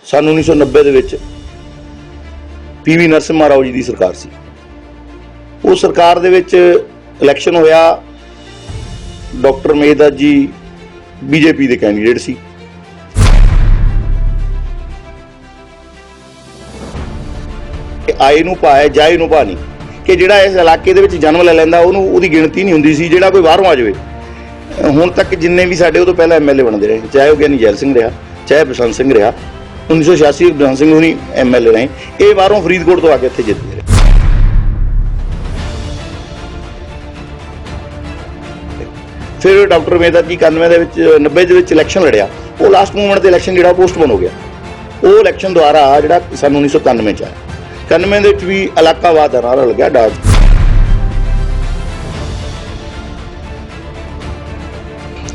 सन 1990 ਦੇ ਵਿੱਚ पीवी नरसिम्हा राव जी की सरकार सी। उस सरकार दे विच इलैक्शन होया, डॉक्टर मेहदास जी बीजेपी के कैंडीडेट सी। आए नूं भा है, जाए नूं भा नहीं, कि जिहड़ा इस इलाके दे विच जन्म ले लैंदा उहनूं उहदी गिणती नहीं हुंदी सी, जिहड़ा कोई बाहरों आ जावे। हुण तक जिन्ने भी साडे उह तों पहलां MLA बनदे रहे, चाहे वो ज्ञानी जैल सिंह रहा, चाहे बसंत सिंह रहा, 1986 बसंत सिंह हुणी MLA रहे, ये बाहरों फरीदकोट तो आके इत्थे जितदे रहे। फिर डॉक्टर मेहदास जी 90 ਦੇ ਵਿੱਚ इलैक्शन लड़िया, वो लास्ट मूवमेंट से इलैक्शन जो पोस्टपोन हो गया। वो इलैक्शन द्वारा जो सन 1991 च आया, 91 भी इलाकावाद का नारा लग्या डाक।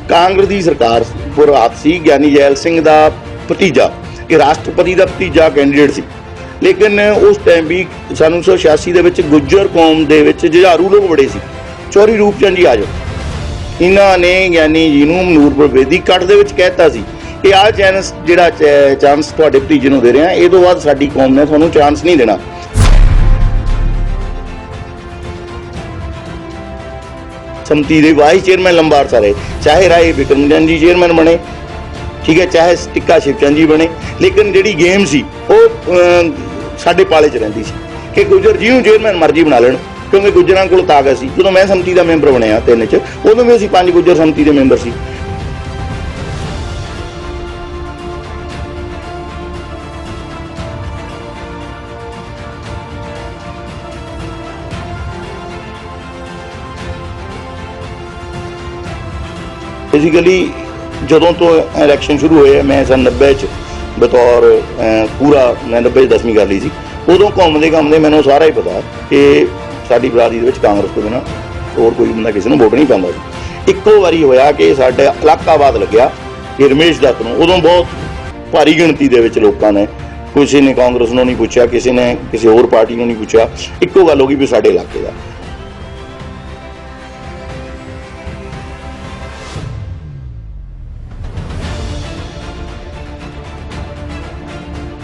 कांग्रेस की सरकार पर हाथ सी, ज्ञानी जैल सिंह का भतीजा, कि राष्ट्रपति का भतीजा कैंडीडेट सी, लेकिन उस टाइम भी सन 1986 ਦੇ ਵਿੱਚ गुज्जर कौम के जुझारू लोग बड़े सी। चौधरी रूप चंद जी आ जाओ, इन्होंने ज्ञानी जी नूं नूरपुर बेदी कट दे विच कहता सी कि आह चांस जिहड़ा चांस तुहाडे भतीजे नूं दे रहे हैं, इस तों बाद साडी कौम ने तुहानूं चांस नहीं देना। समती दे वाइस चेयरमैन लंबा अरसा रहे, चाहे राय विक्रमचंद जी चेयरमैन बने, ठीक है, चाहे टिक्का शिवचंद जी बने, लेकिन जिहड़ी गेम सी वो साडे पाले च रहिंदी सी कि गुजर जिहनूं चेयरमैन मर्जी बना लैण, क्योंकि गुजरां कोल ताकत सी। जो मैं समती का मैंबर बनया 3 च, उदों भी असीं 5 गुजर समती के मैंबर सी। बेसिकली जदों तो इलैक्शन शुरू होए, मैं सन 90 च बतौर पूरा मैं 90 10वीं कर ली सी, उदों घूमते घूमते मैनूं सारा ही पता कि साडी बरादरी दे विच कांग्रेस तो बिना होर कोई बंदा किसी नूं वोट नहीं पांदा सी। इक्को वारी होया कि साडा इलाकावाद लग्या कि रमेश दत्त नूं, उदों बहुत भारी गिणती दे विच लोकां ने, किसी ने कांग्रेस नूं नहीं पुछया, किसी ने किसी होर पार्टी नूं नहीं पुछया, इक्को गल हो गई भी साडे इलाके दा।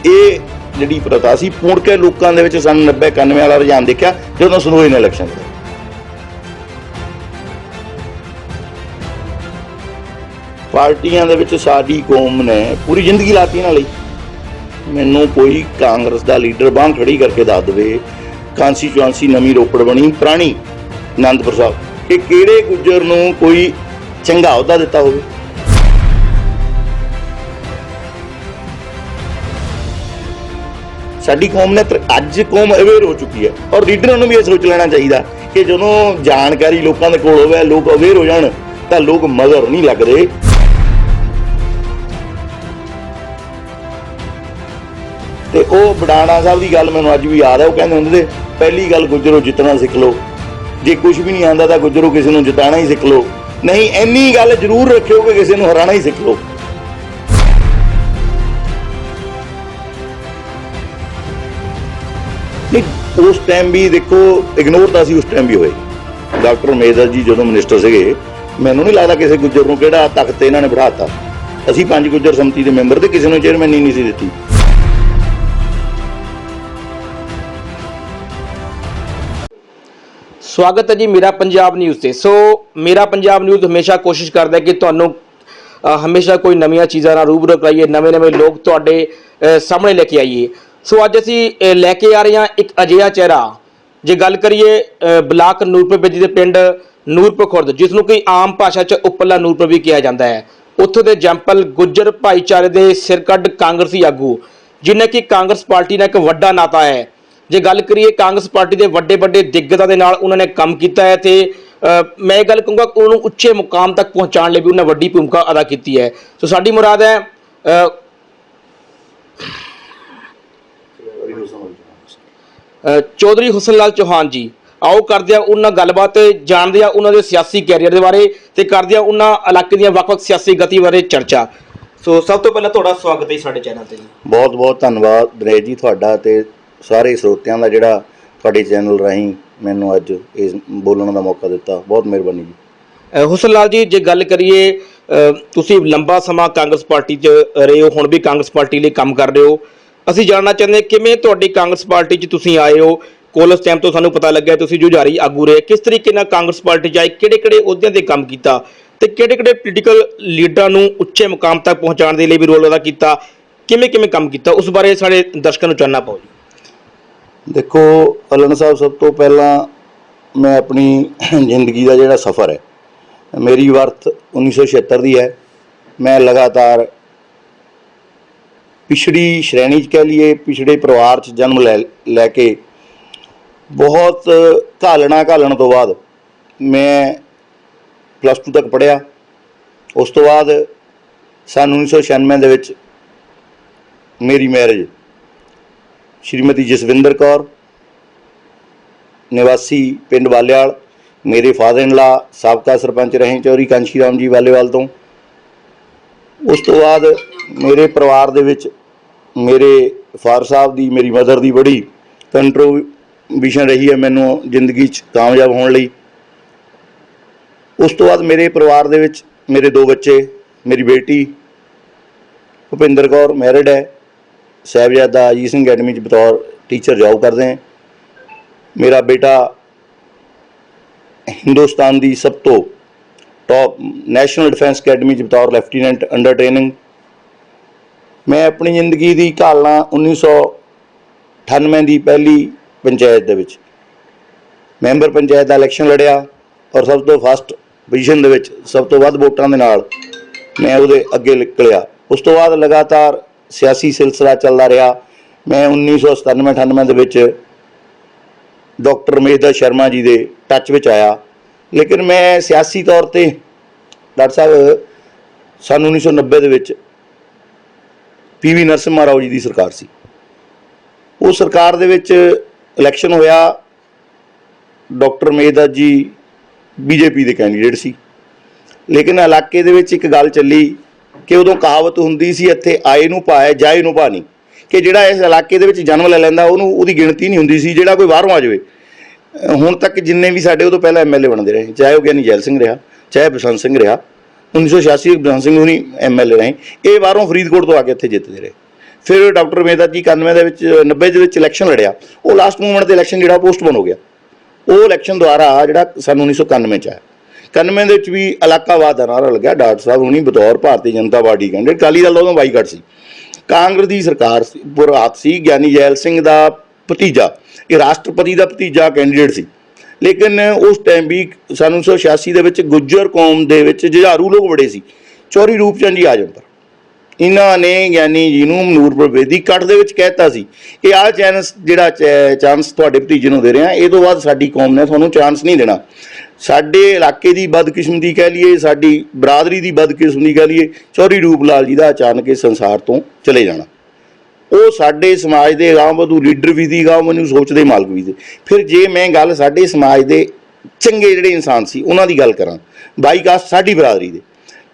ਇਹ ਜਿਹੜੀ ਪ੍ਰਥਾ ਸੀ ਮੁੜ ਕੇ ਲੋਕਾਂ ਦੇ ਵਿੱਚ सन 90 91 ਵਾਲਾ ਰੁਝਾਨ ਦੇਖਿਆ ਜਦੋਂ ਸੰਦੋਏ ਨੇ ਇਲੈਕਸ਼ਨ ਲੜੇ। ਪਾਰਟੀਆਂ ਦੇ ਵਿੱਚ ਸਾਡੀ ਕੌਮ ਨੇ ਪੂਰੀ ਜ਼ਿੰਦਗੀ ਲਾਤੀ ਇਹਨਾਂ ਲਈ। ਮੈਨੂੰ ਕੋਈ ਕਾਂਗਰਸ ਦਾ ਲੀਡਰ ਬਾਂਹ ਖੜੀ ਕਰਕੇ ਦੱਸ ਦੇਵੇ ਕਾਂਸਟੀਚੁਐਂਸੀ ਨਵੀਂ ਰੋਪੜ ਬਣੀ ਪੁਰਾਣੀ ਆਨੰਦਪੁਰ ਸਾਹਿਬ ਕਿ ਕਿਹੜੇ ਗੁੱਜਰ ਨੂੰ ਕੋਈ ਚੰਗਾ ਅਹੁਦਾ ਦਿੱਤਾ ਹੋਵੇ। साडी कौम ने अज कौम अवेयर हो चुकी है, और लीडरां नूं भी यह सोच लेना चाहिए कि जदों जानकारी लोगों के कोल होवे, लोग अवेयर हो जाण तां लोग मगर नहीं लगदे। ते ओह बड़ाणा साहब की गल मैनूं अज भी याद है, वो कहंदे हुंदे पहली गल गुजरो जितना सीख लो, जे कुछ भी नहीं आंदा तां गुजरो किसी नूं जिताना ही सीख लो, नहीं इन्नी गल जरूर रखियो कि किसी नूं हराना ही सीख लो। उस टाइम भी देखो इग्नोर तो उस टाइम भी होए। डॉक्टर मेहदास जी जो मिनिस्टर से, मैनू नहीं लगता किसी गुजर को किहड़ा तख्त इन्होंने बिठाता। असीं 5 गुजर समती के मैंबर थे, किसी ने चेयरमैन नहीं सी दित्ती। स्वागत है जी मेरा पंजाब न्यूज़ से। सो मेरा पंजाब न्यूज़ हमेशा कोशिश करता है कि तुहानूं हमेशा कोई नवीं चीज़ां नाल रूबरू कराइए, नवे लोग तुहाडे सामने लेके आइए। सो अज असी लैके आ रहे हैं एक अजिहा चेहरा, जे गल करिए ब्लाक नूरपुर बेदी के पिंड नूरपुर खुर्द, जिसनों कि आम भाषा च उपरला नूरपुर भी कहा जाता है, उत्थों के जंपल गुज्जर भाईचारे के सिरकड्ड कांग्रेसी आगू, जिन्हें कि कांग्रेस पार्टी ने एक वड्डा नाता है। जे गल करिए कांग्रेस पार्टी के वड्डे वड्डे दिग्गजां दे नाल उन्होंने काम किया है, तो मैं गल कहूँगा उन्होंने उच्चे मुकाम तक पहुँचाने लिए भी उन्हें वड्डी भूमिका अदा की है। सो साडी मुराद है चौधरी हुसन लाल चौहान जी। आओ करते हैं उन्होंने गलबात, जानते हैं उन्होंने सियासी कैरियर के बारे, तो करते हैं उन्होंने इलाके दी वख-वख सियासी गति बारे चर्चा। सो सब तो पहले तुहाडा स्वागत है साडे चैनल ते। बहुत बहुत धन्यवाद दिनेश जी तुहाडा ते सारे स्रोतियां दा जिहड़ा तुहाडे चैनल राहीं मैनूं अज इस बोलण दा मौका दिता, बहुत मेहरबानी जी। ਹੁਸਨ ਲਾਲ ਜੀ, ਜੇ ਗੱਲ ਕਰੀਏ ਤੁਸੀਂ ਲੰਬਾ ਸਮਾਂ ਕਾਂਗਰਸ ਪਾਰਟੀ 'ਚ ਰਹੇ ਹੋ, ਹੁਣ ਵੀ ਕਾਂਗਰਸ ਪਾਰਟੀ ਲਈ ਕੰਮ ਕਰ ਰਹੇ ਹੋ। ਅਸੀਂ ਜਾਣਨਾ ਚਾਹੁੰਦੇ ਕਿਵੇਂ ਤੁਹਾਡੀ ਕਾਂਗਰਸ ਪਾਰਟੀ 'ਚ ਤੁਸੀਂ ਆਏ ਹੋ। ਕਾਲਜ ਟਾਈਮ ਤੋਂ ਸਾਨੂੰ ਪਤਾ ਲੱਗਿਆ ਤੁਸੀਂ ਜੁਝਾਰੀ ਆਗੂ ਰਹੇ, ਕਿਸ ਤਰੀਕੇ ਨਾਲ ਕਾਂਗਰਸ ਪਾਰਟੀ 'ਚ ਆਏ, ਕਿਹੜੇ ਅਹੁਦਿਆਂ 'ਤੇ ਕੰਮ ਕੀਤਾ ਤੇ ਕਿਹੜੇ ਪੋਲੀਟੀਕਲ ਲੀਡਰਾਂ ਨੂੰ ਉੱਚੇ ਮੁਕਾਮ ਤੱਕ ਪਹੁੰਚਾਉਣ ਦੇ ਲਈ ਵੀ ਰੋਲ ਅਦਾ ਕੀਤਾ, ਕਿਵੇਂ ਕੰਮ ਕੀਤਾ, ਉਸ ਬਾਰੇ ਸਾਡੇ ਦਰਸ਼ਕਾਂ ਨੂੰ ਜਾਣਨਾ ਪਾਓ ਜੀ। ਦੇਖੋ ਅਲਨ ਸਾਹਿਬ, ਸਭ ਤੋਂ ਪਹਿਲਾਂ ਮੈਂ ਆਪਣੀ ਜ਼ਿੰਦਗੀ ਦਾ ਜਿਹੜਾ ਸਫ਼ਰ ਹੈ, ਮੇਰੀ ਵਰਤ 1976 ਦੀ ਹੈ। ਮੈਂ ਲਗਾਤਾਰ ਪਿਛੜੀ ਸ਼੍ਰੇਣੀ 'ਚ ਕਹਿ ਲਈਏ, ਪਿਛੜੇ ਪਰਿਵਾਰ 'ਚ ਜਨਮ ਲੈ ਕੇ ਬਹੁਤ ਘਾਲਣ ਤੋਂ ਬਾਅਦ ਮੈਂ +2 ਤੱਕ ਪੜ੍ਹਿਆ। ਉਸ ਤੋਂ ਬਾਅਦ ਸੰਨ 1996 ਦੇ ਵਿੱਚ ਮੇਰੀ ਮੈਰਿਜ ਸ਼੍ਰੀਮਤੀ ਜਸਵਿੰਦਰ ਕੌਰ, ਨਿਵਾਸੀ ਪਿੰਡ ਬਾਲੇਵਾਲ, ਮੇਰੇ ਫਾਦਰ ਇਨ ਲਾ ਸਾਬਕਾ ਸਰਪੰਚ ਰਹੇ ਚੌਧਰੀ ਕਾਂਸ਼ੀ ਰਾਮ ਜੀ ਬਾਲੇਵਾਲ ਤੋਂ। ਉਸ ਤੋਂ ਬਾਅਦ ਮੇਰੇ ਪਰਿਵਾਰ ਦੇ ਵਿੱਚ ਮੇਰੇ ਫਾਦਰ ਸਾਹਿਬ ਦੀ, ਮੇਰੀ ਮਦਰ ਦੀ ਬੜੀ ਕੰਟਰੀਬਿਊਸ਼ਨ ਰਹੀ ਹੈ ਮੈਨੂੰ ਜ਼ਿੰਦਗੀ 'ਚ ਕਾਮਯਾਬ ਹੋਣ ਲਈ। ਉਸ ਤੋਂ ਬਾਅਦ ਮੇਰੇ ਪਰਿਵਾਰ ਦੇ ਵਿੱਚ ਮੇਰੇ 2 ਬੱਚੇ, ਮੇਰੀ ਬੇਟੀ ਭੁਪਿੰਦਰ ਕੌਰ ਮੈਰਿਡ ਹੈ, ਸਾਹਿਬਜ਼ਾਦਾ ਅਜੀਤ ਸਿੰਘ ਅਕੈਡਮੀ 'ਚ ਬਤੌਰ ਟੀਚਰ ਜੌਬ ਕਰਦੇ हैं। ਮੇਰਾ ਬੇਟਾ ਹਿੰਦੁਸਤਾਨ ਦੀ ਸਭ ਤੋਂ ਟੌਪ ਨੈਸ਼ਨਲ ਡਿਫੈਂਸ ਅਕੈਡਮੀ 'ਚ ਬਤੌਰ ਲੈਫਟੀਨੈਂਟ ਅੰਡਰ ਟ੍ਰੇਨਿੰਗ। ਮੈਂ ਆਪਣੀ ਜ਼ਿੰਦਗੀ ਦੀ ਘਾਲਣਾ 1998 ਦੀ ਪਹਿਲੀ ਪੰਚਾਇਤ ਦੇ ਵਿੱਚ ਮੈਂਬਰ ਪੰਚਾਇਤ ਦਾ ਇਲੈਕਸ਼ਨ ਲੜਿਆ ਔਰ ਸਭ ਤੋਂ ਫਸਟ ਪੋਜੀਸ਼ਨ ਦੇ ਵਿੱਚ ਸਭ ਤੋਂ ਵੱਧ ਵੋਟਾਂ ਦੇ ਨਾਲ ਮੈਂ ਉਹਦੇ ਅੱਗੇ ਨਿਕਲਿਆ। ਉਸ ਤੋਂ ਬਾਅਦ ਲਗਾਤਾਰ ਸਿਆਸੀ ਸਿਲਸਿਲਾ ਚੱਲਦਾ ਰਿਹਾ। ਮੈਂ 1997-98 ਦੇ ਵਿੱਚ ਡਾਕਟਰ ਮੇਜਦਾ ਸ਼ਰਮਾ ਜੀ ਦੇ ਟੱਚ ਵਿੱਚ ਆਇਆ, ਲੇਕਿਨ ਮੈਂ ਸਿਆਸੀ ਤੌਰ 'ਤੇ ਡਾਕਟਰ ਸਾਹਿਬ ਸੰਨ 1990 ਦੇ ਵਿੱਚ PV ਨਰਸਿਮਹਾ ਰਾਓ ਜੀ ਦੀ ਸਰਕਾਰ ਸੀ। ਉਹ ਸਰਕਾਰ ਦੇ ਵਿੱਚ ਇਲੈਕਸ਼ਨ ਹੋਇਆ, ਡਾਕਟਰ ਮੇਜਦਾ ਜੀ BJP ਦੇ ਕੈਂਡੀਡੇਟ ਸੀ, ਲੇਕਿਨ ਇਲਾਕੇ ਦੇ ਵਿੱਚ ਇੱਕ ਗੱਲ ਚੱਲੀ ਕਿ ਉਦੋਂ ਕਹਾਵਤ ਹੁੰਦੀ ਸੀ, ਇੱਥੇ ਆਏ ਨੂੰ ਭਾਏ ਜਾਏ ਨੂੰ ਭਾ ਨਹੀਂ, ਕਿ ਜਿਹੜਾ ਇਸ ਇਲਾਕੇ ਦੇ ਵਿੱਚ ਜਨਮ ਲੈ ਲੈਂਦਾ ਉਹਦੀ ਗਿਣਤੀ ਨਹੀਂ ਹੁੰਦੀ ਸੀ, ਜਿਹੜਾ ਕੋਈ ਬਾਹਰੋਂ ਆ ਜਾਵੇ। ਹੁਣ ਤੱਕ ਜਿੰਨੇ ਵੀ ਸਾਡੇ ਉਹ ਤੋਂ ਪਹਿਲਾਂ MLA ਬਣਦੇ ਰਹੇ, ਚਾਹੇ ਉਹ ਗਿਆਨੀ ਜੈਲ ਸਿੰਘ ਰਿਹਾ, ਚਾਹੇ ਬਸੰਤ ਸਿੰਘ ਰਿਹਾ, 1986 ਬਸੰਤ ਸਿੰਘ ਹੁਣੀ MLA ਰਹੇ, ਇਹ ਬਾਹਰੋਂ ਫਰੀਦਕੋਟ ਤੋਂ ਆ ਕੇ ਇੱਥੇ ਜਿੱਤਦੇ ਰਹੇ। ਫਿਰ ਡਾਕਟਰ ਮੇਜਦਾ ਜੀ 91 ਦੇ ਵਿੱਚ 90 ਦੇ ਵਿੱਚ ਇਲੈਕਸ਼ਨ ਲੜਿਆ, ਉਹ ਲਾਸਟ ਮੂਮੈਂਟ 'ਤੇ ਇਲੈਕਸ਼ਨ ਜਿਹੜਾ ਪੋਸਟਪੋਨ ਹੋ ਗਿਆ। ਉਹ ਇਲੈਕਸ਼ਨ ਦੁਆਰਾ ਜਿਹੜਾ ਸੰਨ 1991 'ਚ ਆਇਆ। 91 ਦੇ ਵਿੱਚ ਵੀ ਇਲਾਕਾਵਾਦ ਦਾ ਨਾਰਾ ਲੱਗਿਆ। ਡਾਕਟਰ ਸਾਹਿਬ ਹੁਣੀ ਬਤੌਰ ਭਾਰਤੀ ਜਨਤਾ ਪਾਰਟੀ ਕੈਂਡੀਡੇਟ, ਅਕਾਲੀ ਦਲ ਦਾ ਉਦੋਂ ਬਾਈਕਾਟ ਸੀ, ਕਾਂਗਰਸ ਦੀ ਸਰਕਾਰ ਸੀ, ਬੁਰਾਤ ਸੀ, ਗਿਆਨੀ ਜੈਲ ਸਿੰਘ ਦਾ ਭਤੀਜਾ, ਇਹ ਰਾਸ਼ਟਰਪਤੀ ਦਾ ਭਤੀਜਾ ਕੈਂਡੀਡੇਟ ਸੀ। ਲੇਕਿਨ ਉਸ ਟਾਈਮ ਵੀ ਸੰਨ 1986 ਦੇ ਵਿੱਚ ਗੁੱਜਰ ਕੌਮ ਦੇ ਵਿੱਚ ਜੁਝਾਰੂ ਲੋਕ ਬੜੇ ਸੀ। ਚੌਧਰੀ ਰੂਪ ਚੰਦ ਜੀ ਆਜਮਪੁਰ, ਇਹਨਾਂ ਨੇ ਗਿਆਨੀ ਜੀ ਨੂੰ ਨੂਰਪੁਰ ਬੇਦੀ ਕੱਟ ਦੇ ਵਿੱਚ ਕਹਿਤਾ ਸੀ ਕਿ ਆਹ ਚਾਂਸ ਤੁਹਾਡੇ ਭਤੀਜੇ ਨੂੰ ਦੇ ਰਿਹਾ, ਇਹ ਤੋਂ ਬਾਅਦ ਸਾਡੀ ਕੌਮ ਨੇ ਤੁਹਾਨੂੰ ਚਾਂਸ ਨਹੀਂ ਦੇਣਾ। ਸਾਡੇ ਇਲਾਕੇ ਦੀ ਬਦਕਿਸਮਤੀ ਕਹਿ ਲਈਏ, ਸਾਡੀ ਬਰਾਦਰੀ ਦੀ ਬਦਕਿਸਮਤੀ ਕਹਿ ਲਈਏ, ਚੌਧਰੀ ਰੂਪ ਲਾਲ ਜੀ ਦਾ ਅਚਾਨਕ ਇਸ ਸੰਸਾਰ ਤੋਂ ਚਲੇ ਜਾਣਾ। ਉਹ ਸਾਡੇ ਸਮਾਜ ਦੇ ਅਗਾਂਹ-ਵਧੂ ਲੀਡਰ ਵੀ ਸੀ, ਅਗਾਂਹ-ਵਧੂ ਸੋਚ ਦੇ ਮਾਲਕ ਵੀ ਸੀ। ਫਿਰ ਜੇ ਮੈਂ ਗੱਲ ਸਾਡੇ ਸਮਾਜ ਦੇ ਚੰਗੇ ਜਿਹੜੇ ਇਨਸਾਨ ਸੀ ਉਹਨਾਂ ਦੀ ਗੱਲ ਕਰਾਂ, ਬਾਈਕਾਸਟ ਸਾਡੀ ਬਰਾਦਰੀ ਦੇ,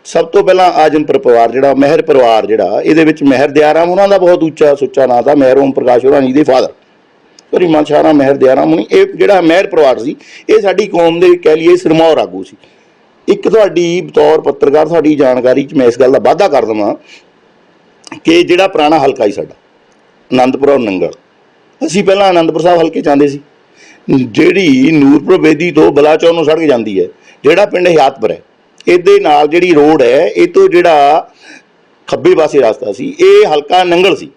ਸਭ ਤੋਂ ਪਹਿਲਾਂ ਆਜਮਪੁਰ ਪਰਿਵਾਰ ਜਿਹੜਾ, ਮਹਿਰ ਪਰਿਵਾਰ ਜਿਹੜਾ, ਇਹਦੇ ਵਿੱਚ ਮਹਿਰ ਦਿਆਰਾਮ ਉਹਨਾਂ ਦਾ ਬਹੁਤ ਉੱਚਾ ਸੁੱਚਾ ਨਾਂ था, ਮਹਿਰ ਓਮ ਪ੍ਰਕਾਸ਼ ਹੋਰਾਂ ਜੀ ਦੇ ਫਾਦਰ, ਸੋਰੀ ਮਾਨਸ਼ਾਹ ਮਹਿਰ ਦਿਆਰਾਮ ਹੁਣੀ। ਇਹ ਜਿਹੜਾ ਮਹਿਰ ਪਰਿਵਾਰ ਸੀ, ਇਹ ਸਾਡੀ ਕੌਮ ਦੇ ਕਹਿ ਲਈਏ ਸਿਰਮੌਰ ਆਗੂ ਸੀ। ਇੱਕ ਤੁਹਾਡੀ ਬਤੌਰ ਪੱਤਰਕਾਰ ਤੁਹਾਡੀ ਜਾਣਕਾਰੀ 'ਚ ਮੈਂ ਇਸ ਗੱਲ ਦਾ ਵਾਅਦਾ ਕਰ ਦੇਵਾਂ ਕਿ ਜਿਹੜਾ ਪੁਰਾਣਾ ਹਲਕਾ ਸੀ ਸਾਡਾ ਆਨੰਦਪੁਰ ਔਰ ਨੰਗਲ, ਅਸੀਂ ਪਹਿਲਾਂ ਆਨੰਦਪੁਰ ਸਾਹਿਬ ਹਲਕੇ 'ਚ ਆਉਂਦੇ ਸੀ। ਜਿਹੜੀ ਨੂਰਪੁਰ ਬੇਦੀ ਤੋਂ ਬਲਾਚੌਰ ਨੂੰ ਸੜਕ ਜਾਂਦੀ ਹੈ, ਜਿਹੜਾ ਪਿੰਡ ਹਿਆਤਪੁਰ ਹੈ, ਇਹਦੇ ਨਾਲ ਜਿਹੜੀ ਰੋਡ ਹੈ, ਇਹ ਤੋਂ ਜਿਹੜਾ ਖੱਬੇ ਪਾਸੇ ਰਸਤਾ ਸੀ, ਇਹ ਹਲਕਾ ਨੰਗਲ ਸੀ।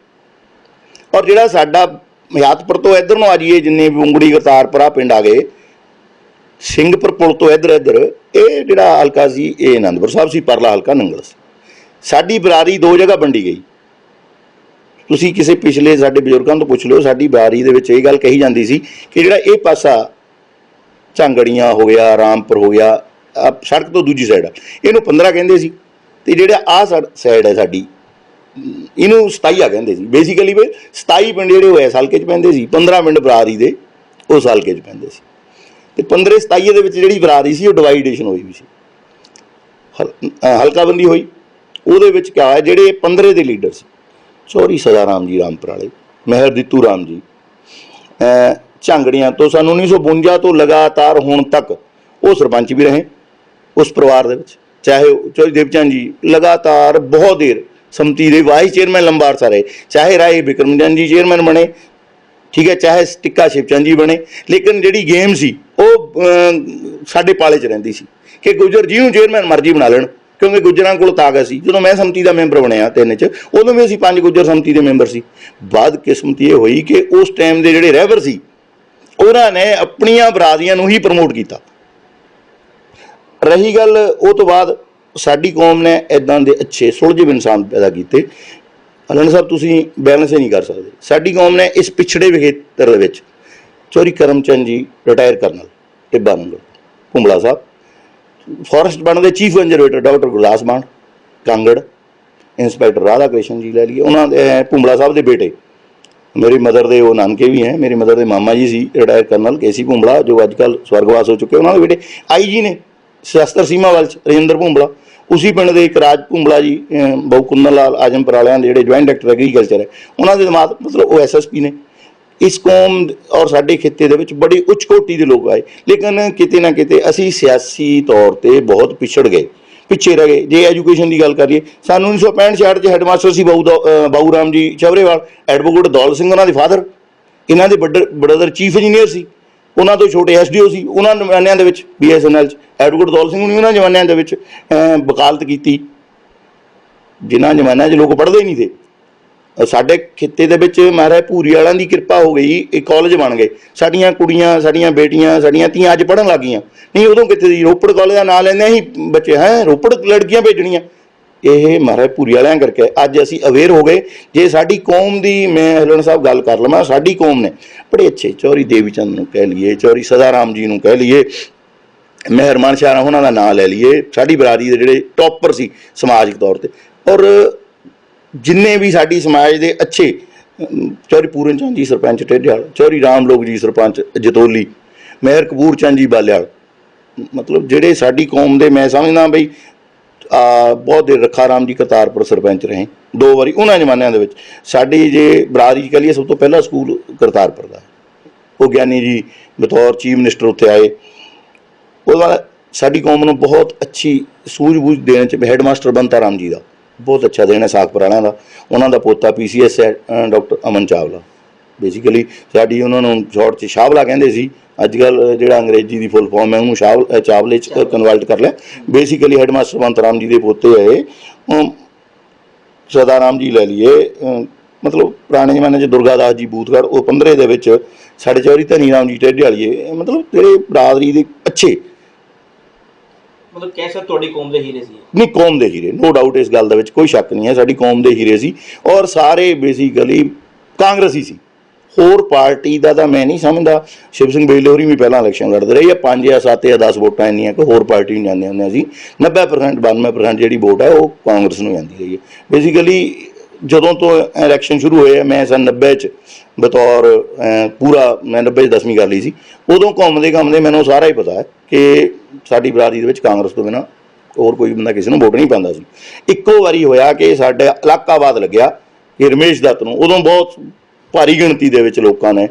ਔਰ ਜਿਹੜਾ ਸਾਡਾ ਹਿਆਤਪੁਰ ਤੋਂ ਇੱਧਰ ਨੂੰ ਆ ਜਾਈਏ, ਜਿੰਨੇ ਵੀ ਉਂਗੜੀ ਕਰਤਾਰਪੁਰਾ ਪਿੰਡ ਆ ਗਏ, ਸਿੰਘਪੁਰ ਪੁਲ ਤੋਂ ਇੱਧਰ ਇਹ ਜਿਹੜਾ ਹਲਕਾ ਸੀ ਇਹ ਆਨੰਦਪੁਰ ਸਾਹਿਬ ਸੀ, ਪਰਲਾ ਹਲਕਾ ਨੰਗਲ ਸੀ। ਸਾਡੀ ਬਰਾਦਰੀ 2 ਜਗ੍ਹਾ ਵੰਡੀ ਗਈ। ਤੁਸੀਂ ਕਿਸੇ ਪਿਛਲੇ ਸਾਡੇ ਬਜ਼ੁਰਗਾਂ ਤੋਂ ਪੁੱਛ ਲਿਓ, ਸਾਡੀ ਬਰਾਦਰੀ ਦੇ ਵਿੱਚ ਇਹ ਗੱਲ ਕਹੀ ਜਾਂਦੀ ਸੀ ਕਿ ਜਿਹੜਾ ਇਹ ਪਾਸਾ ਝਾਂਗੜੀਆਂ ਹੋ ਗਿਆ, ਰਾਮਪੁਰ ਹੋ ਗਿਆ, ਸੜਕ ਤੋਂ ਦੂਜੀ ਸਾਈਡ ਆ, ਇਹਨੂੰ 15 ਕਹਿੰਦੇ ਸੀ, ਤੇ ਜਿਹੜਾ ਆਹ ਸਾਈਡ ਹੈ ਸਾਡੀ, ਇਹਨੂੰ 27 ਕਹਿੰਦੇ ਸੀ। ਬੇਸਿਕਲੀ 27 ਪਿੰਡ ਜਿਹੜੇ ਉਹ ਇਸ ਹਲਕੇ 'ਚ ਪੈਂਦੇ ਸੀ, 15 ਪਿੰਡ ਬਰਾਦਰੀ ਦੇ ਉਸ ਹਲਕੇ 'ਚ ਪੈਂਦੇ ਸੀ। ਤੇ 15-27 ਦੇ ਵਿੱਚ ਜਿਹੜੀ ਬਰਾਦਰੀ ਸੀ ਉਹ ਡਿਵਾਈਡੇਸ਼ਨ ਹੋਈ ਵੀ ਸੀ, ਹਲਕਾਬੰਦੀ ਹੋਈ। ਉਹਦੇ ਵਿੱਚ ਕਿਆ ਹੋਇਆ, ਜਿਹੜੇ 15 ਦੇ ਲੀਡਰ ਸੀ, ਚੌਧਰੀ ਸਦਾ ਰਾਮ ਜੀ ਰਾਮਪੁਰ ਵਾਲੇ, ਮਹਿਰ ਦਿੱਤੂ ਰਾਮ ਜੀ, ਝਾਂਗੜੀਆਂ ਤੋਂ ਸੰਨ 1952 ਤੋਂ ਲਗਾਤਾਰ ਹੁਣ ਤੱਕ ਉਹ ਸਰਪੰਚ ਵੀ ਰਹੇ, ਉਸ ਪਰਿਵਾਰ ਦੇ ਵਿੱਚ, ਚਾਹੇ ਚੌਧਰੀ ਦੇਵਚੰਦ ਜੀ ਲਗਾਤਾਰ ਬਹੁਤ ਦੇਰ ਸਮਤੀ ਦੇ ਵਾਈਸ ਚੇਅਰਮੈਨ ਲੰਬਾ ਅਰਸਾ ਰਹੇ, ਚਾਹੇ ਰਾਏ ਬਿਕਰਮਚੰਦ ਜੀ ਚੇਅਰਮੈਨ ਬਣੇ, ਠੀਕ ਹੈ, ਚਾਹੇ ਟਿੱਕਾ ਸ਼ਿਵਚੰਦ ਜੀ ਬਣੇ, ਲੇਕਿਨ ਜਿਹੜੀ ਗੇਮ ਸੀ ਉਹ ਸਾਡੇ ਪਾਲੇ 'ਚ ਰਹਿੰਦੀ ਸੀ ਕਿ ਗੁੱਜਰ ਜਿਹਨੂੰ ਚੇਅਰਮੈਨ ਮਰਜ਼ੀ ਬਣਾ ਲੈਣ, ਕਿਉਂਕਿ ਗੁੱਜਰਾਂ ਕੋਲ ਤਾਕਤ ਸੀ। ਜਦੋਂ ਮੈਂ ਸਮਤੀ ਦਾ ਮੈਂਬਰ ਬਣਿਆ 3 'ਚ, ਉਦੋਂ ਵੀ ਅਸੀਂ 5 ਗੁੱਜਰ ਸਮਤੀ ਦੇ ਮੈਂਬਰ ਸੀ। ਬਦਕਿਸਮਤ ਇਹ ਹੋਈ ਕਿ ਉਸ ਟਾਈਮ ਦੇ ਜਿਹੜੇ ਰਹਿਬਰ ਸੀ ਉਹਨਾਂ ਨੇ ਆਪਣੀਆਂ ਬਰਾਦਰੀਆਂ ਨੂੰ ਹੀ ਪ੍ਰਮੋਟ ਕੀਤਾ। ਰਹੀ ਗੱਲ ਉਹ ਤੋਂ ਬਾਅਦ ਸਾਡੀ ਕੌਮ ਨੇ ਇੱਦਾਂ ਦੇ ਅੱਛੇ ਸੁਲਝੇ ਇਨਸਾਨ ਪੈਦਾ ਕੀਤੇ, ਹਲਣ ਸਾਹਿਬ ਤੁਸੀਂ ਬੈਲੈਂਸ ਹੀ ਨਹੀਂ ਕਰ ਸਕਦੇ। ਸਾਡੀ ਕੌਮ ਨੇ ਇਸ ਪਿਛੜੇ ਖੇਤਰ ਦੇ ਵਿੱਚ ਚੌਧਰੀ ਕਰਮਚੰਦ ਜੀ ਰਿਟਾਇਰ ਕਰਨਲ ਟਿੱਬਾ ਨੰਗਲ ਭੁੰਬਲਾ ਸਾਹਿਬ, ਫੋਰੈਸਟ ਬਣਨ ਦੇ chief conservator doctor Gurdas Maan Kangar, inspector Radha Krishna ਜੀ ਲੈ ਲਈਏ, ਉਹਨਾਂ ਦੇ ਭੁੰਬਲਾ ਸਾਹਿਬ ਦੇ ਬੇਟੇ ਮੇਰੀ ਮਦਰ ਦੇ ਉਹ ਨਾਨਕੇ ਵੀ ਹੈ, ਮੇਰੀ ਮਦਰ ਦੇ ਮਾਮਾ ਜੀ ਸੀ ਰਿਟਾਇਰ ਕਰਨਲ ਕੇਸੀ ਭੁੰਬਲਾ ਜੋ ਅੱਜ ਕੱਲ੍ਹ ਸਵਰਗਵਾਸ ਹੋ ਚੁੱਕੇ, ਉਹਨਾਂ ਦੇ ਬੇਟੇ ਆਈ ਜੀ ਨੇ ਸਸ਼ਸਤਰ ਸੀਮਾ ਵੱਲ 'ਚ ਰਜਿੰਦਰ ਭੁੰਬਲਾ, ਉਸੀ ਪਿੰਡ ਦੇ ਇੱਕ ਰਾਜ ਭੁੰਬਲਾ ਜੀ ਬਹੁ ਕੁੰਦਨ ਲਾਲ ਆਜਮਪੁਰ ਵਾਲਿਆਂ ਦੇ ਜਿਹੜੇ ਜੁਆਇੰਟ ਡਾਇਰੈਕਟਰ ਐਗਰੀਕਲਚਰ ਹੈ, ਉਹਨਾਂ ਦੇ ਦਿਮਾਗ ਮਤਲਬ ਉਹ SSP ਨੇ। ਇਸ ਕੌਮ ਔਰ ਸਾਡੇ ਖਿੱਤੇ ਦੇ ਵਿੱਚ ਬੜੀ ਉੱਚ ਕੋਟੀ ਦੇ ਲੋਕ ਆਏ, ਲੇਕਿਨ ਕਿਤੇ ਨਾ ਕਿਤੇ ਅਸੀਂ ਸਿਆਸੀ ਤੌਰ 'ਤੇ ਬਹੁਤ ਪਿੱਛੇ ਰਹਿ ਗਏ। ਜੇ ਐਜੂਕੇਸ਼ਨ ਦੀ ਗੱਲ ਕਰੀਏ, ਸਾਨੂੰ 1965-66 'ਚ ਹੈਡਮਾਸਟਰ ਸੀ ਬਾਊ ਰਾਮ ਜੀ ਚਵਰੇਵਾਲ, ਐਡਵੋਕੇਟ ਦੌਲਤ ਸਿੰਘ ਉਹਨਾਂ ਦੇ ਫਾਦਰ, ਇਹਨਾਂ ਦੇ ਬ੍ਰਦਰ ਚੀਫ ਇੰਜੀਨੀਅਰ ਸੀ, ਉਹਨਾਂ ਤੋਂ ਛੋਟੇ SDO ਸੀ। ਉਹਨਾਂ ਜ਼ਮਾਨਿਆਂ ਦੇ ਵਿੱਚ BSNL 'ਚ ਐਡਵੋਕੇਟ ਦੌਲਤ ਸਿੰਘ ਨੇ ਉਹਨਾਂ ਜ਼ਮਾਨਿਆਂ ਦੇ ਵਿੱਚ ਵਕਾਲਤ ਕੀਤੀ, ਜਿਨ੍ਹਾਂ ਜ਼ਮਾਨਿਆਂ 'ਚ ਲੋਕ ਪੜ੍ਹਦੇ ਹੀ ਨਹੀਂ ਥੇ। ਸਾਡੇ ਖਿੱਤੇ ਦੇ ਵਿੱਚ ਮਹਾਰਾਜ ਭੂਰੀ ਵਾਲਿਆਂ ਦੀ ਕਿਰਪਾ ਹੋ ਗਈ, ਇਹ ਕਾਲਜ ਬਣ ਗਏ, ਸਾਡੀਆਂ ਕੁੜੀਆਂ, ਸਾਡੀਆਂ ਬੇਟੀਆਂ, ਸਾਡੀਆਂ ਧੀਆਂ ਅੱਜ ਪੜ੍ਹਨ ਲੱਗ ਗਈਆਂ। ਨਹੀਂ ਉਦੋਂ ਕਿੱਥੇ ਸੀ, ਰੋਪੜ ਕਾਲਜ ਦਾ ਨਾਂ ਲੈਂਦੇ ਹੀ ਬੱਚੇ ਰੋਪੜ ਲੜਕੀਆਂ ਭੇਜਣੀਆਂ। ਇਹ ਮਹਾਰਾਜ ਭੂਰੀ ਵਾਲਿਆਂ ਕਰਕੇ ਅੱਜ ਅਸੀਂ ਅਵੇਅਰ ਹੋ ਗਏ। ਜੇ ਸਾਡੀ ਕੌਮ ਦੀ ਮੈਂ ਹਲਣ ਸਾਹਿਬ ਗੱਲ ਕਰ ਲਵਾਂ, ਸਾਡੀ ਕੌਮ ਨੇ ਬੜੇ ਅੱਛੇ ਚੌਧਰੀ ਦੇਵੀਚੰਦ ਨੂੰ ਕਹਿ ਲਈਏ, ਚੌਧਰੀ ਸਦਾ ਰਾਮ ਜੀ ਨੂੰ ਕਹਿ ਲਈਏ, ਮਿਹਰਮਾਨ ਸ਼ਾਹ ਉਹਨਾਂ ਦਾ ਨਾਂ ਲੈ ਲਈਏ, ਸਾਡੀ ਬਰਾਦਰੀ ਦੇ ਜਿਹੜੇ ਟੌਪਰ ਸੀ ਸਮਾਜਿਕ ਤੌਰ 'ਤੇ, ਔਰ ਜਿੰਨੇ ਵੀ ਸਾਡੀ ਸਮਾਜ ਦੇ ਅੱਛੇ ਚੌਧਰੀ ਪੂਰਨ ਚੰਦ ਜੀ ਸਰਪੰਚ ਢੇਡਿਆਲ, ਚੌਧਰੀ ਰਾਮ ਲੋਕ ਜੀ ਸਰਪੰਚ ਜਤੋਲੀ, ਮੇਹਰ ਕਪੂਰ ਚੰਦ ਜੀ ਬਾਲਿਆਲ, ਮਤਲਬ ਜਿਹੜੇ ਸਾਡੀ ਕੌਮ ਦੇ, ਮੈਂ ਸਮਝਦਾ ਬਈ ਬਹੁਤ ਦੇਰ ਰੱਖਾ ਰਾਮ ਜੀ ਕਰਤਾਰਪੁਰ ਸਰਪੰਚ ਰਹੇ 2 ਵਾਰੀ, ਉਹਨਾਂ ਜ਼ਮਾਨਿਆਂ ਦੇ ਵਿੱਚ ਸਾਡੀ ਜੇ ਬਰਾਦਰੀ ਕਹਿ ਲਈਏ, ਸਭ ਤੋਂ ਪਹਿਲਾ ਸਕੂਲ ਕਰਤਾਰਪੁਰ ਦਾ, ਉਹ ਗਿਆਨੀ ਜੀ ਬਤੌਰ ਚੀਫ ਮਿਨਿਸਟਰ ਉੱਥੇ ਆਏ। ਉਹਦੇ ਬਾਅਦ ਸਾਡੀ ਕੌਮ ਨੂੰ ਬਹੁਤ ਅੱਛੀ ਸੂਝ-ਬੂਝ ਦੇਣ 'ਚ ਹੈਡਮਾਸਟਰ ਬੰਤਾ ਰਾਮ ਜੀ ਦਾ ਬਹੁਤ ਅੱਛਾ ਦੇਣ ਹੈ ਸਾਖਪੁਰ ਵਾਲਿਆਂ ਦਾ, ਉਹਨਾਂ ਦਾ ਪੋਤਾ PCS ਹੈ ਡਾਕਟਰ ਅਮਨ ਚਾਵਲਾ, ਬੇਸਿਕਲੀ ਸਾਡੀ ਉਹਨਾਂ ਨੂੰ ਸ਼ਾਰਟ 'ਚ ਸ਼ਾਵਲਾ ਕਹਿੰਦੇ ਸੀ, ਅੱਜ ਕੱਲ੍ਹ ਜਿਹੜਾ ਅੰਗਰੇਜ਼ੀ ਦੀ ਫੁੱਲ ਫਾਰਮ ਹੈ ਉਹਨੂੰ ਚਾਵਲੇ 'ਚ ਕਨਵਰਟ ਕਰ ਲਿਆ। ਬੇਸਿਕਲੀ ਹੈਡਮਾਸਟਰ ਬੰਤਾ ਰਾਮ ਜੀ ਦੇ ਪੋਤੇ ਹੈ, ਸਦਾ ਰਾਮ ਜੀ ਲੈ ਲਈਏ, ਮਤਲਬ ਪੁਰਾਣੇ ਜ਼ਮਾਨੇ 'ਚ ਦੁਰਗਾਦਾਸ ਜੀ ਬੂਥਗੜ੍ਹ, ਉਹ 15 ਦੇ ਵਿੱਚ ਸਾਡੇ ਚੌਧਰੀ ਧਨੀ ਰਾਮ ਜੀ ਢੇਡੇ ਵਾਲੀਏ, ਮਤਲਬ ਜਿਹੜੇ ਬਰਾਦਰੀ ਦੇ ਅੱਛੇ, ਮਤਲਬ ਕਹਿ ਸਕਦੇ ਤੁਹਾਡੀ ਕੌਮ ਦੇ ਹੀਰੇ ਸੀ। ਨਹੀਂ, ਕੌਮ ਦੇ ਹੀਰੇ, ਨੋ ਡਾਊਟ, ਇਸ ਗੱਲ ਦੇ ਵਿੱਚ ਕੋਈ ਸ਼ੱਕ ਨਹੀਂ ਹੈ, ਸਾਡੀ ਕੌਮ ਦੇ ਹੀਰੇ ਸੀ। ਔਰ ਸਾਰੇ ਬੇਸਿਕਲੀ ਕਾਂਗਰਸੀ ਸੀ, ਹੋਰ ਪਾਰਟੀ ਦਾ ਤਾਂ ਮੈਂ ਨਹੀਂ ਸਮਝਦਾ। ਸ਼ਿਵ ਸਿੰਘ ਬੇਲੇ ਹੋਰੀ ਵੀ ਪਹਿਲਾਂ ਇਲੈਕਸ਼ਨ ਲੜਦੇ ਰਹੇ, 5 ਜਾਂ 7 ਜਾਂ 10 ਵੋਟਾਂ ਇੰਨੀਆਂ ਕਿ ਹੋਰ ਪਾਰਟੀ ਨੂੰ ਜਾਂਦੇ ਹੁੰਦੇ ਸੀ। 90% 92% ਜਿਹੜੀ ਵੋਟ ਹੈ ਉਹ ਕਾਂਗਰਸ ਨੂੰ ਜਾਂਦੀ ਰਹੀ ਹੈ। ਬੇਸਿਕਲੀ ਜਦੋਂ ਤੋਂ ਇਲੈਕਸ਼ਨ ਸ਼ੁਰੂ ਹੋਏ, ਮੈਂ ਸਨ 90 'ਚ ਬਤੌਰ ਪੂਰਾ ਮੈਂ 90 'ਚ 10ਵੀਂ ਕਰ ਲਈ ਸੀ, ਉਦੋਂ ਘੁੰਮਦੇ ਮੈਨੂੰ ਸਾਰਾ ਹੀ ਪਤਾ ਹੈ ਕਿ ਸਾਡੀ ਬਰਾਦਰੀ ਦੇ ਵਿੱਚ ਕਾਂਗਰਸ ਤੋਂ ਬਿਨਾਂ ਹੋਰ ਕੋਈ ਬੰਦਾ ਕਿਸੇ ਨੂੰ ਵੋਟ ਨਹੀਂ ਪਾਉਂਦਾ ਸੀ। ਇੱਕੋ ਵਾਰੀ ਹੋਇਆ ਕਿ ਸਾਡੇ ਇਲਾਕਾਬਾਦ ਲੱਗਿਆ ਕਿ ਰਮੇਸ਼ ਦੱਤ ਨੂੰ, ਉਦੋਂ ਬਹੁਤ ਭਾਰੀ ਗਿਣਤੀ ਦੇ ਵਿੱਚ ਲੋਕਾਂ ਨੇ,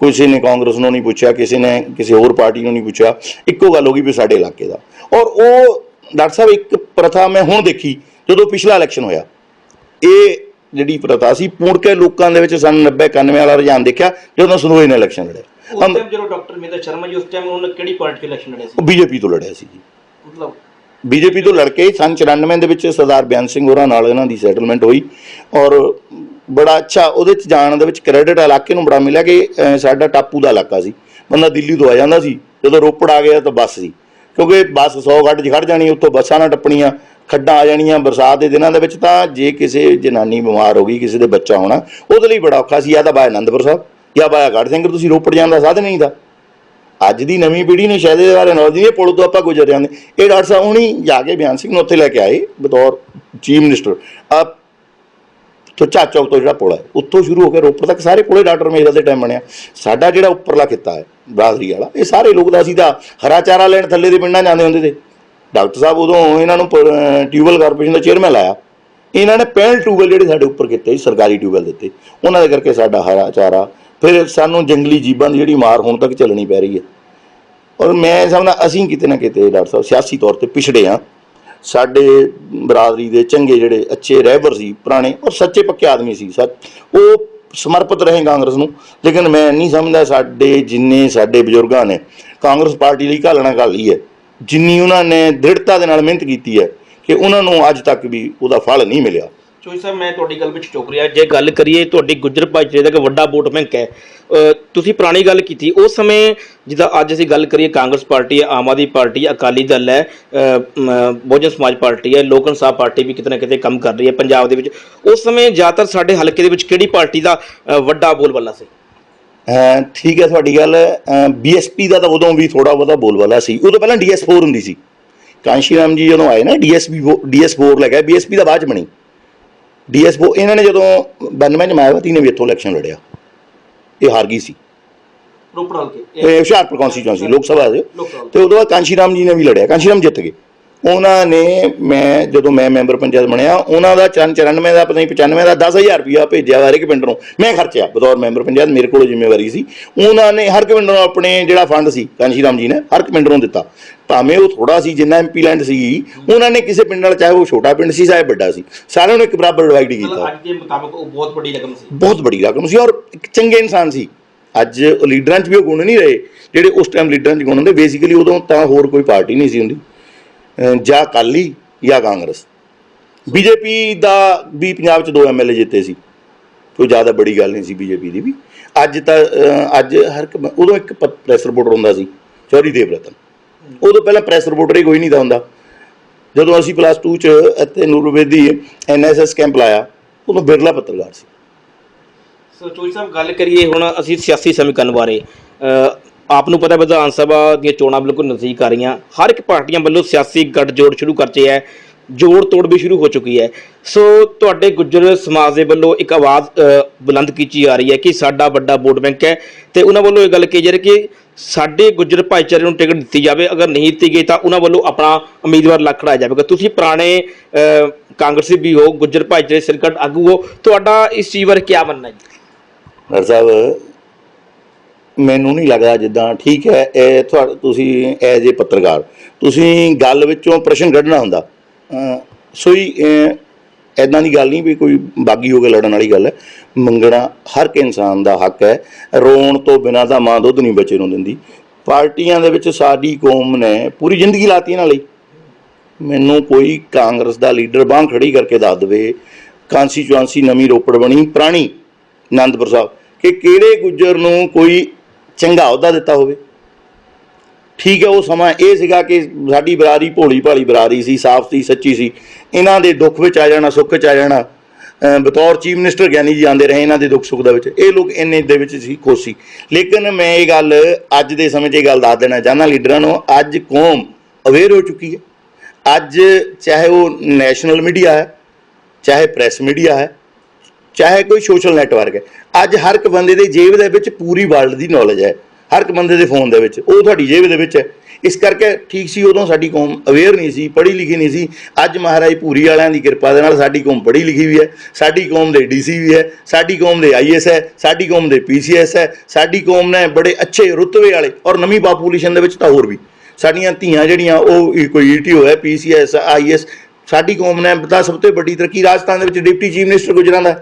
ਕਿਸੇ ਨੇ ਕਾਂਗਰਸ ਨੂੰ ਨਹੀਂ ਪੁੱਛਿਆ, ਕਿਸੇ ਨੇ ਕਿਸੇ ਹੋਰ ਪਾਰਟੀ ਨੂੰ ਨਹੀਂ ਪੁੱਛਿਆ, ਇੱਕੋ ਗੱਲ ਹੋ ਗਈ ਵੀ ਸਾਡੇ ਇਲਾਕੇ ਦਾ। ਔਰ ਉਹ ਡਾਕਟਰ ਸਾਹਿਬ ਇੱਕ ਪ੍ਰਥਾ ਮੈਂ ਹੁਣ ਦੇਖੀ ਜਦੋਂ ਪਿਛਲਾ ਇਲੈਕਸ਼ਨ ਹੋਇਆ, ਇਹ ਜਿਹੜੀ ਪ੍ਰਥਾ ਸੀ ਮੁੜ ਕੇ ਲੋਕਾਂ ਦੇ ਵਿੱਚ ਸਨ 90-91 ਵਾਲਾ ਰੁਝਾਨ ਦੇਖਿਆ ਜਦੋਂ ਸੰਦੋਏ ਨੇ ਇਲੈਕਸ਼ਨ ਲੜਿਆ। ਉਸ ਟਾਈਮ ਜਦੋਂ ਡਾਕਟਰ ਮੇਦਰ ਸ਼ਰਮਾ ਜੀ ਉਸ ਟਾਈਮ ਉਹਨਾਂ ਕਿਹੜੀ ਪਾਰਟੀ ਤੋਂ ਇਲੈਕਸ਼ਨ ਲੜੇ ਸੀ? BJP ਤੋਂ ਲੜਿਆ ਸੀ ਜੀ, ਮਤਲਬ BJP ਤੋਂ ਲੜ ਕੇ ਸਨ 94 ਦੇ ਵਿੱਚ ਸਰਦਾਰ ਬਿਆਨ ਸਿੰਘ ਹੋਰਾਂ ਨਾਲ ਇਹਨਾਂ ਦੀ ਸੈਟਲਮੈਂਟ ਹੋਈ, ਔਰ ਬੜਾ ਅੱਛਾ ਉਹਦੇ 'ਚ ਜਾਣ ਦੇ ਵਿੱਚ ਕ੍ਰੈਡਿਟ ਇਲਾਕੇ ਨੂੰ ਬੜਾ ਮਿਲਿਆ ਕਿ ਸਾਡਾ ਟਾਪੂ ਦਾ ਇਲਾਕਾ ਸੀ, ਬੰਦਾ ਦਿੱਲੀ ਤੋਂ ਆ ਜਾਂਦਾ ਸੀ, ਜਦੋਂ ਰੋਪੜ ਆ ਗਿਆ ਤਾਂ ਬੱਸ ਸੀ, ਕਿਉਂਕਿ ਬੱਸ 100 ਗੱਡ 'ਚ ਖੜ੍ਹ ਜਾਣੀ, ਉੱਥੋਂ ਬੱਸਾਂ ਨਾ ਟੱਪਣੀਆਂ, ਖੱਡਾਂ ਆ ਜਾਣੀਆਂ ਬਰਸਾਤ ਦੇ ਦਿਨਾਂ ਦੇ ਵਿੱਚ, ਤਾਂ ਜੇ ਕਿਸੇ ਜਨਾਨੀ ਬਿਮਾਰ ਹੋ ਗਈ, ਕਿਸੇ ਦੇ ਬੱਚਾ ਹੋਣਾ, ਉਹਦੇ ਲਈ ਬੜਾ ਔਖਾ ਸੀ, ਜਾਂ ਤਾਂ ਬਾਇਆ ਅਨੰਦਪੁਰ ਸਾਹਿਬ ਜਾਂ ਬਾਇਆ ਗੜ੍ਹ ਸਿੰਘ, ਤੁਸੀਂ ਰੋਪੜ ਜਾਣ ਦਾ ਸਾਧਨ ਨਹੀਂ ਦਾ। ਅੱਜ ਦੀ ਨਵੀਂ ਪੀੜ੍ਹੀ ਨੂੰ ਸ਼ਾਇਦ ਇਹਦੇ ਬਾਰੇ ਨੌਲੇਜ ਨਹੀਂ, ਇਹ ਪੁਲ ਤੋਂ ਆਪਾਂ ਗੁਜ਼ਰ ਜਾਂਦੇ। ਇਹ ਡਾਕਟਰ ਸਾਹਿਬ ਹੁਣੀ ਜਾ ਕੇ ਬਿਆਨ ਸਿੰਘ ਨੂੰ ਉੱਥੇ ਲੈ ਕੇ ਆਏ ਬਤੌਰ ਚੀਫ ਮਿਨਿਸਟਰ, ਤੋਂ ਝਾਕ ਚੌਕ ਤੋਂ ਜਿਹੜਾ ਪੁਲ ਹੈ ਉੱਥੋਂ ਸ਼ੁਰੂ ਹੋ ਕੇ ਰੋਪੜ ਤੱਕ ਸਾਰੇ ਪੁਲੇ ਡਾਕਟਰ ਮੇਜਰ ਦੇ ਟਾਈਮ ਬਣਿਆ। ਸਾਡਾ ਜਿਹੜਾ ਉੱਪਰਲਾ ਖਿੱਤਾ ਹੈ ਬਰਾਦਰੀ ਵਾਲਾ, ਇਹ ਸਾਰੇ ਲੋਕ ਦਾ ਅਸੀਂ ਤਾਂ ਹਰਾ ਚਾਰਾ ਲੈਣ ਥੱਲੇ ਦੇ ਪਿੰਡਾਂ ਜਾਂਦੇ ਹੁੰਦੇ ਤੇ। ਡਾਕਟਰ ਸਾਹਿਬ ਉਦੋਂ ਇਹਨਾਂ ਨੂੰ ਟਿਊਬਵੈਲ ਕਾਰਪੋਰੇਸ਼ਨ ਦਾ ਚੇਅਰਮੈਨ ਲਾਇਆ, ਇਹਨਾਂ ਨੇ 65 ਟਿਊਬਵੈਲ ਜਿਹੜੇ ਸਾਡੇ ਉੱਪਰ ਕੀਤੇ ਸੀ, ਸਰਕਾਰੀ ਟਿਊਬਵੈਲ ਦਿੱਤੇ, ਉਹਨਾਂ ਦੇ ਕਰਕੇ ਸਾਡਾ ਹਰਾ ਚਾਰਾ। ਫਿਰ ਸਾਨੂੰ ਜੰਗਲੀ ਜੀਵਾਂ ਦੀ ਜਿਹੜੀ ਮਾਰ ਹੁਣ ਤੱਕ ਚੱਲਣੀ ਪੈ ਰਹੀ ਹੈ, ਔਰ ਮੈਂ ਸਮਝਦਾ ਅਸੀਂ ਕਿਤੇ ਨਾ ਕਿਤੇ ਡਾਕਟਰ ਸਾਹਿਬ ਸਿਆਸੀ ਤੌਰ 'ਤੇ ਪਿਛੜੇ ਹਾਂ। ਸਾਡੇ ਬਰਾਦਰੀ ਦੇ ਚੰਗੇ ਜਿਹੜੇ ਅੱਛੇ ਰਹਿਬਰ ਸੀ ਪੁਰਾਣੇ ਔਰ ਸੱਚੇ ਪੱਕੇ ਆਦਮੀ ਸੀ ਉਹ ਸਮਰਪਿਤ ਰਹੇ ਕਾਂਗਰਸ ਨੂੰ। ਲੇਕਿਨ ਮੈਂ ਨਹੀਂ ਸਮਝਦਾ ਸਾਡੇ ਜਿੰਨੇ ਸਾਡੇ ਬਜ਼ੁਰਗਾਂ ਨੇ ਕਾਂਗਰਸ ਪਾਰਟੀ ਲਈ ਘਾਲਣਾ ਘਾਲੀ ਹੈ, ਜਿੰਨੀ ਉਹਨਾਂ ਨੇ ਦ੍ਰਿੜਤਾ ਦੇ ਨਾਲ ਮਿਹਨਤ ਕੀਤੀ ਹੈ ਕਿ ਉਹਨਾਂ ਨੂੰ ਅੱਜ ਤੱਕ ਵੀ ਉਹਦਾ ਫਲ ਨਹੀਂ ਮਿਲਿਆ। ਚੋਈ ਸਾਹਿਬ, ਮੈਂ ਤੁਹਾਡੀ ਗੱਲ ਵਿੱਚ ਚੁੱਕ ਰਿਹਾ। ਜੇ ਗੱਲ ਕਰੀਏ ਤੁਹਾਡੀ ਗੁੱਜਰ ਭਾਈਚਾਰੇ ਦਾ ਇੱਕ ਵੱਡਾ ਵੋਟ ਬੈਂਕ ਹੈ, ਤੁਸੀਂ ਪੁਰਾਣੀ ਗੱਲ ਕੀਤੀ ਉਸ ਸਮੇਂ, ਜਿੱਦਾਂ ਅੱਜ ਅਸੀਂ ਗੱਲ ਕਰੀਏ ਕਾਂਗਰਸ ਪਾਰਟੀ ਹੈ, ਆਮ ਆਦਮੀ ਪਾਰਟੀ ਹੈ, ਅਕਾਲੀ ਦਲ ਹੈ, ਬਹੁਜਨ ਸਮਾਜ ਪਾਰਟੀ ਹੈ, ਲੋਕ ਇਨਸਾਫ ਪਾਰਟੀ ਵੀ ਕਿਤੇ ਨਾ ਕਿਤੇ ਕੰਮ ਕਰ ਰਹੀ ਹੈ ਪੰਜਾਬ ਦੇ ਵਿੱਚ। ਉਸ ਸਮੇਂ ਜ਼ਿਆਦਾਤਰ ਸਾਡੇ ਹਲਕੇ ਦੇ ਵਿੱਚ ਕਿਹੜੀ ਪਾਰਟੀ ਦਾ ਵੱਡਾ ਬੋਲਬਾਲਾ ਸੀ? ਠੀਕ ਹੈ ਤੁਹਾਡੀ ਗੱਲ। BSP ਦਾ ਤਾਂ ਉਦੋਂ ਵੀ ਥੋੜ੍ਹਾ ਬਹੁਤਾ ਬੋਲਬਾਲਾ ਸੀ। ਉਦੋਂ ਪਹਿਲਾਂ DS4 ਹੁੰਦੀ ਸੀ। ਕਾਂਸ਼ੀ ਰਾਮ ਜੀ ਜਦੋਂ ਆਏ ਨਾ DS4 ਲੈ ਗਿਆ, BSP ਦਾ ਬਾਅਦ 'ਚ ਬਣੀ DS4। ਇਹਨਾਂ ਨੇ ਜਦੋਂ 92 'ਚ ਮਾਇਆਵਤੀ ਨੇ ਵੀ ਇੱਥੋਂ ਇਲੈਕਸ਼ਨ ਲੜਿਆ, ਇਹ ਹਾਰ ਗਈ ਸੀ ਹੁਸ਼ਿਆਰਪੁਰ ਕੌਂਸਟੀਚੁਐਂਸੀ ਲੋਕ ਸਭਾ ਦੇ। ਤੇ ਉਦੋਂ ਬਾਅਦ ਕਾਂਸ਼ੀ ਰਾਮ ਜੀ ਨੇ ਵੀ ਲੜਿਆ, ਕਾਂਸ਼ੀ ਰਾਮ ਜਿੱਤ ਗਏ। ਉਹਨਾਂ ਨੇ ਜਦੋਂ ਮੈਂ ਮੈਂਬਰ ਪੰਚਾਇਤ ਬਣਿਆ, ਉਹਨਾਂ ਦਾ 94 ਦਾ ਪਤਾ ਨਹੀਂ 95 ਦਾ 10,000 ਰੁਪਇਆ ਭੇਜਿਆ ਹਰ ਇੱਕ ਪਿੰਡ ਨੂੰ, ਮੈਂ ਖਰਚਿਆ ਬਤੌਰ ਮੈਂਬਰ ਪੰਚਾਇਤ, ਮੇਰੇ ਕੋਲ ਜ਼ਿੰਮੇਵਾਰੀ ਸੀ। ਉਹਨਾਂ ਨੇ ਹਰ ਇੱਕ ਪਿੰਡ ਨੂੰ ਆਪਣੇ ਜਿਹੜਾ ਫੰਡ ਸੀ ਕਾਂਸ਼ੀ ਰਾਮ ਜੀ ਨੇ ਹਰ ਇੱਕ ਪਿੰਡ ਨੂੰ ਦਿੱਤਾ, ਭਾਵੇਂ ਉਹ ਥੋੜਾ ਸੀ ਜਿੰਨਾ MP ਲੈਂਡ ਸੀ। ਉਹਨਾਂ ਨੇ ਕਿਸੇ ਪਿੰਡ ਨਾਲ, ਚਾਹੇ ਉਹ ਛੋਟਾ ਪਿੰਡ ਸੀ ਚਾਹੇ ਵੱਡਾ ਸੀ, ਸਾਰਿਆਂ ਨੂੰ ਇੱਕ ਬਰਾਬਰ ਡਿਵਾਈਡ ਕੀਤਾ। ਅੱਜ ਦੇ ਮੁਤਾਬਕ ਉਹ ਬਹੁਤ ਵੱਡੀ ਰਕਮ ਸੀ, ਬਹੁਤ ਵੱਡੀ ਰਕਮ ਸੀ ਔਰ ਇੱਕ ਚੰਗੇ ਇਨਸਾਨ ਸੀ। ਅੱਜ ਲੀਡਰਾਂ 'ਚ ਵੀ ਉਹ ਗੁਣ ਨਹੀਂ ਰਹੇ ਜਿਹੜੇ ਉਸ ਟਾਈਮ ਲੀਡਰਾਂ 'ਚ ਗੁਣ ਹੁੰਦੇ। ਬੇਸਿਕਲੀ ਉਦੋਂ ਤਾਂ ਹੋਰ ਕੋਈ ਪਾਰਟੀ ਨਹੀਂ ਸੀ ਹੁੰਦੀ, ਜਾਂ ਅਕਾਲੀ ਜਾਂ ਕਾਂਗਰਸ। BJP ਦਾ ਵੀ ਪੰਜਾਬ 'ਚ 2 MLA ਜਿੱਤੇ ਸੀ, ਕੋਈ ਜ਼ਿਆਦਾ ਬੜੀ ਗੱਲ ਨਹੀਂ ਸੀ BJP ਦੀ ਵੀ। ਅੱਜ ਤਾਂ ਅੱਜ ਹਰ ਇੱਕ ਉਦੋਂ ਇੱਕ ਪ੍ਰੈਸ ਰਿਪੋਰਟਰ ਹੁੰਦਾ ਸੀ, ਚੌਧਰੀ ਦੇਵਰਤਨ। ਉਦੋਂ ਪਹਿਲਾਂ ਪ੍ਰੈਸ ਰਿਪੋਰਟਰ ਹੀ ਕੋਈ ਨਹੀਂ ਤਾਂ ਹੁੰਦਾ। ਜਦੋਂ ਅਸੀਂ +2 'ਚ ਇੱਥੇ ਨੂਰਬੇਦੀ NSS ਕੈਂਪ ਲਾਇਆ, ਉਦੋਂ ਬਿਰਲਾ ਪੱਤਰਕਾਰ ਸੀ। ਸੋ ਚੋਈ ਸਾਹਿਬ, ਗੱਲ ਕਰੀਏ ਹੁਣ ਅਸੀਂ ਸਿਆਸੀ ਸਮੀਕਰਨ ਬਾਰੇ। ਆਪ ਨੂੰ ਪਤਾ ਵਿਧਾਨ ਸਭਾ ਦੀਆਂ ਚੋਣਾਂ ਬਿਲਕੁਲ ਨਜ਼ਦੀਕ ਆ ਰਹੀਆਂ, ਹਰ ਇੱਕ ਪਾਰਟੀਆਂ ਵੱਲੋਂ ਸਿਆਸੀ ਗੱਠਜੋੜ ਸ਼ੁਰੂ ਕਰਤੇ ਹੈ, ਜੋੜ ਤੋੜ ਵੀ ਸ਼ੁਰੂ ਹੋ ਚੁੱਕੀ ਹੈ। ਸੋ ਤੁਹਾਡੇ ਗੁੱਜਰ ਸਮਾਜ ਦੇ ਵੱਲੋਂ ਇੱਕ ਆਵਾਜ਼ ਬੁਲੰਦ ਕੀਤੀ ਜਾ ਰਹੀ ਹੈ ਕਿ ਸਾਡਾ ਵੱਡਾ ਵੋਟ ਬੈਂਕ ਹੈ, ਤੇ ਉਹਨਾਂ ਵੱਲੋਂ ਇਹ ਗੱਲ ਕਹੀ ਜਾ ਰਹੀ ਕਿ ਸਾਡੇ ਗੁੱਜਰ ਭਾਈਚਾਰੇ ਨੂੰ ਟਿਕਟ ਦਿੱਤੀ ਜਾਵੇ, ਅਗਰ ਨਹੀਂ ਦਿੱਤੀ ਗਈ ਤਾਂ ਉਹਨਾਂ ਵੱਲੋਂ ਆਪਣਾ ਉਮੀਦਵਾਰ ਲੱਗ ਖੜਾਇਆ ਜਾਵੇਗਾ। ਤੁਸੀਂ ਪੁਰਾਣੇ ਕਾਂਗਰਸੀ ਵੀ ਹੋ, ਗੁੱਜਰ ਭਾਈਚਾਰੇ ਸਿਰਕੱਢ ਆਗੂ ਹੋ, ਤੁਹਾਡਾ ਇਸ ਚੀਜ਼ ਬਾਰੇ ਕਿਆ ਮੰਨਣਾ ਜੀ? ਡਾਕਟਰ ਸਾਹਿਬ, ਮੈਨੂੰ ਨਹੀਂ ਲੱਗਦਾ ਜਿੱਦਾਂ ਠੀਕ ਹੈ ਇਹ ਤੁਸੀਂ ਐਜ਼ ਏ ਪੱਤਰਕਾਰ ਤੁਸੀਂ ਗੱਲ ਵਿੱਚੋਂ ਪ੍ਰਸ਼ਨ ਕੱਢਣਾ ਹੁੰਦਾ। ਸੋਈ ਇੱਦਾਂ ਦੀ ਗੱਲ ਨਹੀਂ ਵੀ ਕੋਈ ਬਾਗੀ ਹੋ ਕੇ ਲੜਨ ਵਾਲੀ ਗੱਲ ਹੈ। ਮੰਗਣਾ ਹਰ ਇੱਕ ਇਨਸਾਨ ਦਾ ਹੱਕ ਹੈ। ਰੋਣ ਤੋਂ ਬਿਨਾਂ ਤਾਂ ਮਾਂ ਦੁੱਧ ਨਹੀਂ ਬੱਚੇ ਨੂੰ ਦਿੰਦੀ। ਪਾਰਟੀਆਂ ਦੇ ਵਿੱਚ ਸਾਡੀ ਕੌਮ ਨੇ ਪੂਰੀ ਜ਼ਿੰਦਗੀ ਲਾਤੀ ਇਹਨਾਂ ਲਈ। ਮੈਨੂੰ ਕੋਈ ਕਾਂਗਰਸ ਦਾ ਲੀਡਰ ਬਾਂਹ ਖੜੀ ਕਰਕੇ ਦੱਸ ਦੇਵੇ, ਕਾਂਸਟੀਚੁਐਂਸੀ ਨਵੀਂ ਰੋਪੜ ਬਣੀ, ਪੁਰਾਣੀ ਆਨੰਦਪੁਰ ਸਾਹਿਬ, ਕਿ ਕਿਹੜੇ ਗੁੱਜਰ ਨੂੰ ਕੋਈ ਚੰਗਾ ਅਹੁਦਾ ਦਿੱਤਾ ਹੋਵੇ। ਠੀਕ ਹੈ, ਉਹ ਸਮਾਂ ਇਹ ਸੀਗਾ ਕਿ ਸਾਡੀ ਬਰਾਦਰੀ ਭੋਲੀ ਭਾਲੀ ਬਰਾਦਰੀ ਸੀ, ਸਾਫ਼ ਸੀ, ਸੱਚੀ ਸੀ। ਇਹਨਾਂ ਦੇ ਦੁੱਖ ਵਿੱਚ ਆ ਜਾਣਾ, ਸੁੱਖ 'ਚ ਆ ਜਾਣਾ। ਬਤੌਰ ਚੀਫ ਮਿਨਿਸਟਰ ਗਿਆਨੀ ਜੀ ਆਉਂਦੇ ਰਹੇ ਇਹਨਾਂ ਦੇ ਦੁੱਖ ਸੁੱਖ ਦੇ ਵਿੱਚ, ਇਹ ਲੋਕ ਇੰਨੇ ਦੇ ਵਿੱਚ ਸੀ, ਖੁਸ਼ ਸੀ। ਲੇਕਿਨ ਮੈਂ ਇਹ ਗੱਲ ਅੱਜ ਦੇ ਸਮੇਂ 'ਚ ਇਹ ਗੱਲ ਦੱਸ ਦੇਣਾ ਚਾਹੁੰਦਾ ਲੀਡਰਾਂ ਨੂੰ, ਅੱਜ ਕੌਮ ਅਵੇਅਰ ਹੋ ਚੁੱਕੀ ਹੈ। ਅੱਜ ਚਾਹੇ ਉਹ ਨੈਸ਼ਨਲ ਮੀਡੀਆ ਹੈ, ਚਾਹੇ ਪ੍ਰੈਸ ਮੀਡੀਆ ਹੈ, ਚਾਹੇ ਕੋਈ ਸੋਸ਼ਲ ਨੈਟਵਰਕ ਹੈ, ਅੱਜ ਹਰ ਇੱਕ ਬੰਦੇ ਦੇ ਜੇਬ ਦੇ ਵਿੱਚ ਪੂਰੀ ਵਰਲਡ ਦੀ ਨੌਲੇਜ ਹੈ। ਹਰ ਇੱਕ ਬੰਦੇ ਦੇ ਫੋਨ ਦੇ ਵਿੱਚ, ਉਹ ਤੁਹਾਡੀ ਜੇਬ ਦੇ ਵਿੱਚ ਹੈ। ਇਸ ਕਰਕੇ ਠੀਕ ਸੀ, ਉਦੋਂ ਸਾਡੀ ਕੌਮ ਅਵੇਅਰ ਨਹੀਂ ਸੀ, ਪੜ੍ਹੀ ਲਿਖੀ ਨਹੀਂ ਸੀ। ਅੱਜ ਮਹਾਰਾਜ ਭੂਰੀ ਵਾਲਿਆਂ ਦੀ ਕਿਰਪਾ ਦੇ ਨਾਲ ਸਾਡੀ ਕੌਮ ਪੜ੍ਹੀ ਲਿਖੀ ਵੀ ਹੈ। ਸਾਡੀ ਕੌਮ ਦੇ DC ਵੀ ਹੈ, ਸਾਡੀ ਕੌਮ ਦੇ IAS ਹੈ, ਸਾਡੀ ਕੌਮ ਦੇ PCS ਹੈ। ਸਾਡੀ ਕੌਮ ਨੇ ਬੜੇ ਅੱਛੇ ਰੁਤਬੇ ਵਾਲੇ, ਔਰ ਨਵੀਂ ਪਾਪੂਲੇਸ਼ਨ ਦੇ ਵਿੱਚ ਤਾਂ ਹੋਰ ਵੀ ਸਾਡੀਆਂ ਧੀਆਂ ਜਿਹੜੀਆਂ ਉਹ ਕੋਈ ETO ਹੈ, PCS, IAS। ਸਾਡੀ ਕੌਮ ਨੇ ਤਾਂ ਸਭ ਤੋਂ ਵੱਡੀ ਤਰੱਕੀ ਰਾਜਸਥਾਨ ਦੇ ਵਿੱਚ ਡਿਪਟੀ ਚੀਫ ਮਿਨਿਸਟਰ ਗੁਜਰਾਂ ਦਾ।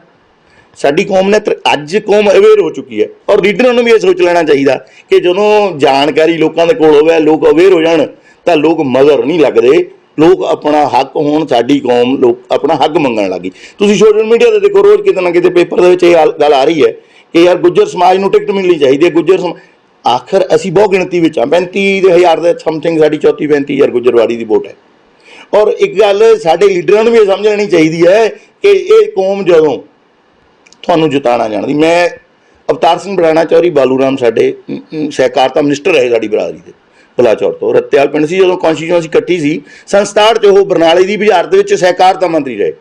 ਸਾਡੀ ਕੌਮ ਨੇ ਅੱਜ ਕੌਮ ਅਵੇਅਰ ਹੋ ਚੁੱਕੀ ਹੈ, ਔਰ ਲੀਡਰਾਂ ਨੂੰ ਵੀ ਇਹ ਸੋਚ ਲੈਣਾ ਚਾਹੀਦਾ ਕਿ ਜਦੋਂ ਜਾਣਕਾਰੀ ਲੋਕਾਂ ਦੇ ਕੋਲ ਹੋਵੇ, ਲੋਕ ਅਵੇਅਰ ਹੋ ਜਾਣ, ਤਾਂ ਲੋਕ ਮਗਰ ਨਹੀਂ ਲੱਗਦੇ, ਲੋਕ ਆਪਣਾ ਹੱਕ ਹੋਣ। ਸਾਡੀ ਕੌਮ ਲੋਕ ਆਪਣਾ ਹੱਕ ਮੰਗਣ ਲੱਗੀ। ਤੁਸੀਂ ਸੋਸ਼ਲ ਮੀਡੀਆ ਤੇ ਦੇਖੋ, ਰੋਜ਼ ਕਿਤੇ ਨਾ ਕਿਤੇ ਪੇਪਰ ਦੇ ਵਿੱਚ ਇਹ ਗੱਲ ਆ ਰਹੀ ਹੈ ਕਿ ਯਾਰ ਗੁੱਜਰ ਸਮਾਜ ਨੂੰ ਟਿਕਟ ਮਿਲਣੀ ਚਾਹੀਦੀ ਹੈ। ਗੁੱਜਰ ਆਖਰ ਅਸੀਂ ਬਹੁਤ ਗਿਣਤੀ ਵਿੱਚ ਹਾਂ, 35,000 ਦੇ ਸਮਥਿੰਗ ਸਾਡੀ 34-35,000 ਗੁੱਜਰਵਾੜੀ ਦੀ ਵੋਟ ਹੈ। ਔਰ ਇੱਕ ਗੱਲ ਸਾਡੇ ਲੀਡਰਾਂ ਨੂੰ ਵੀ ਇਹ ਸਮਝ ਲੈਣੀ ਚਾਹੀਦੀ ਹੈ ਕਿ ਇਹ ਕੌਮ ਜਦੋਂ ਤੁਹਾਨੂੰ ਜਿਤਾਉਣਾ ਜਾਣਦੀ। ਮੈਂ ਅਵਤਾਰ ਸਿੰਘ ਬਰਾਣਾ ਚੌਧਰੀ ਬਾਲੂ ਰਾਮ ਸਾਡੇ ਸਹਿਕਾਰਤਾ ਮਿਨਿਸਟਰ ਰਹੇ ਸਾਡੀ ਬਰਾਦਰੀ ਦੇ, ਬਲਾਚੌਰ ਤੋਂ। ਰੱਤੇਵਾਲ ਪਿੰਡ ਸੀ, ਜਦੋਂ ਕੌਂਸਟੀਚੁਐਂਸੀ ਇਕੱਠੀ ਸੀ 67 'ਚ, ਉਹ ਬਰਨਾਲੇ ਦੀ ਬੁਝਾਰ ਦੇ ਵਿੱਚ ਸਹਿਕਾਰਤਾ ਮੰਤਰੀ ਰਹੇ।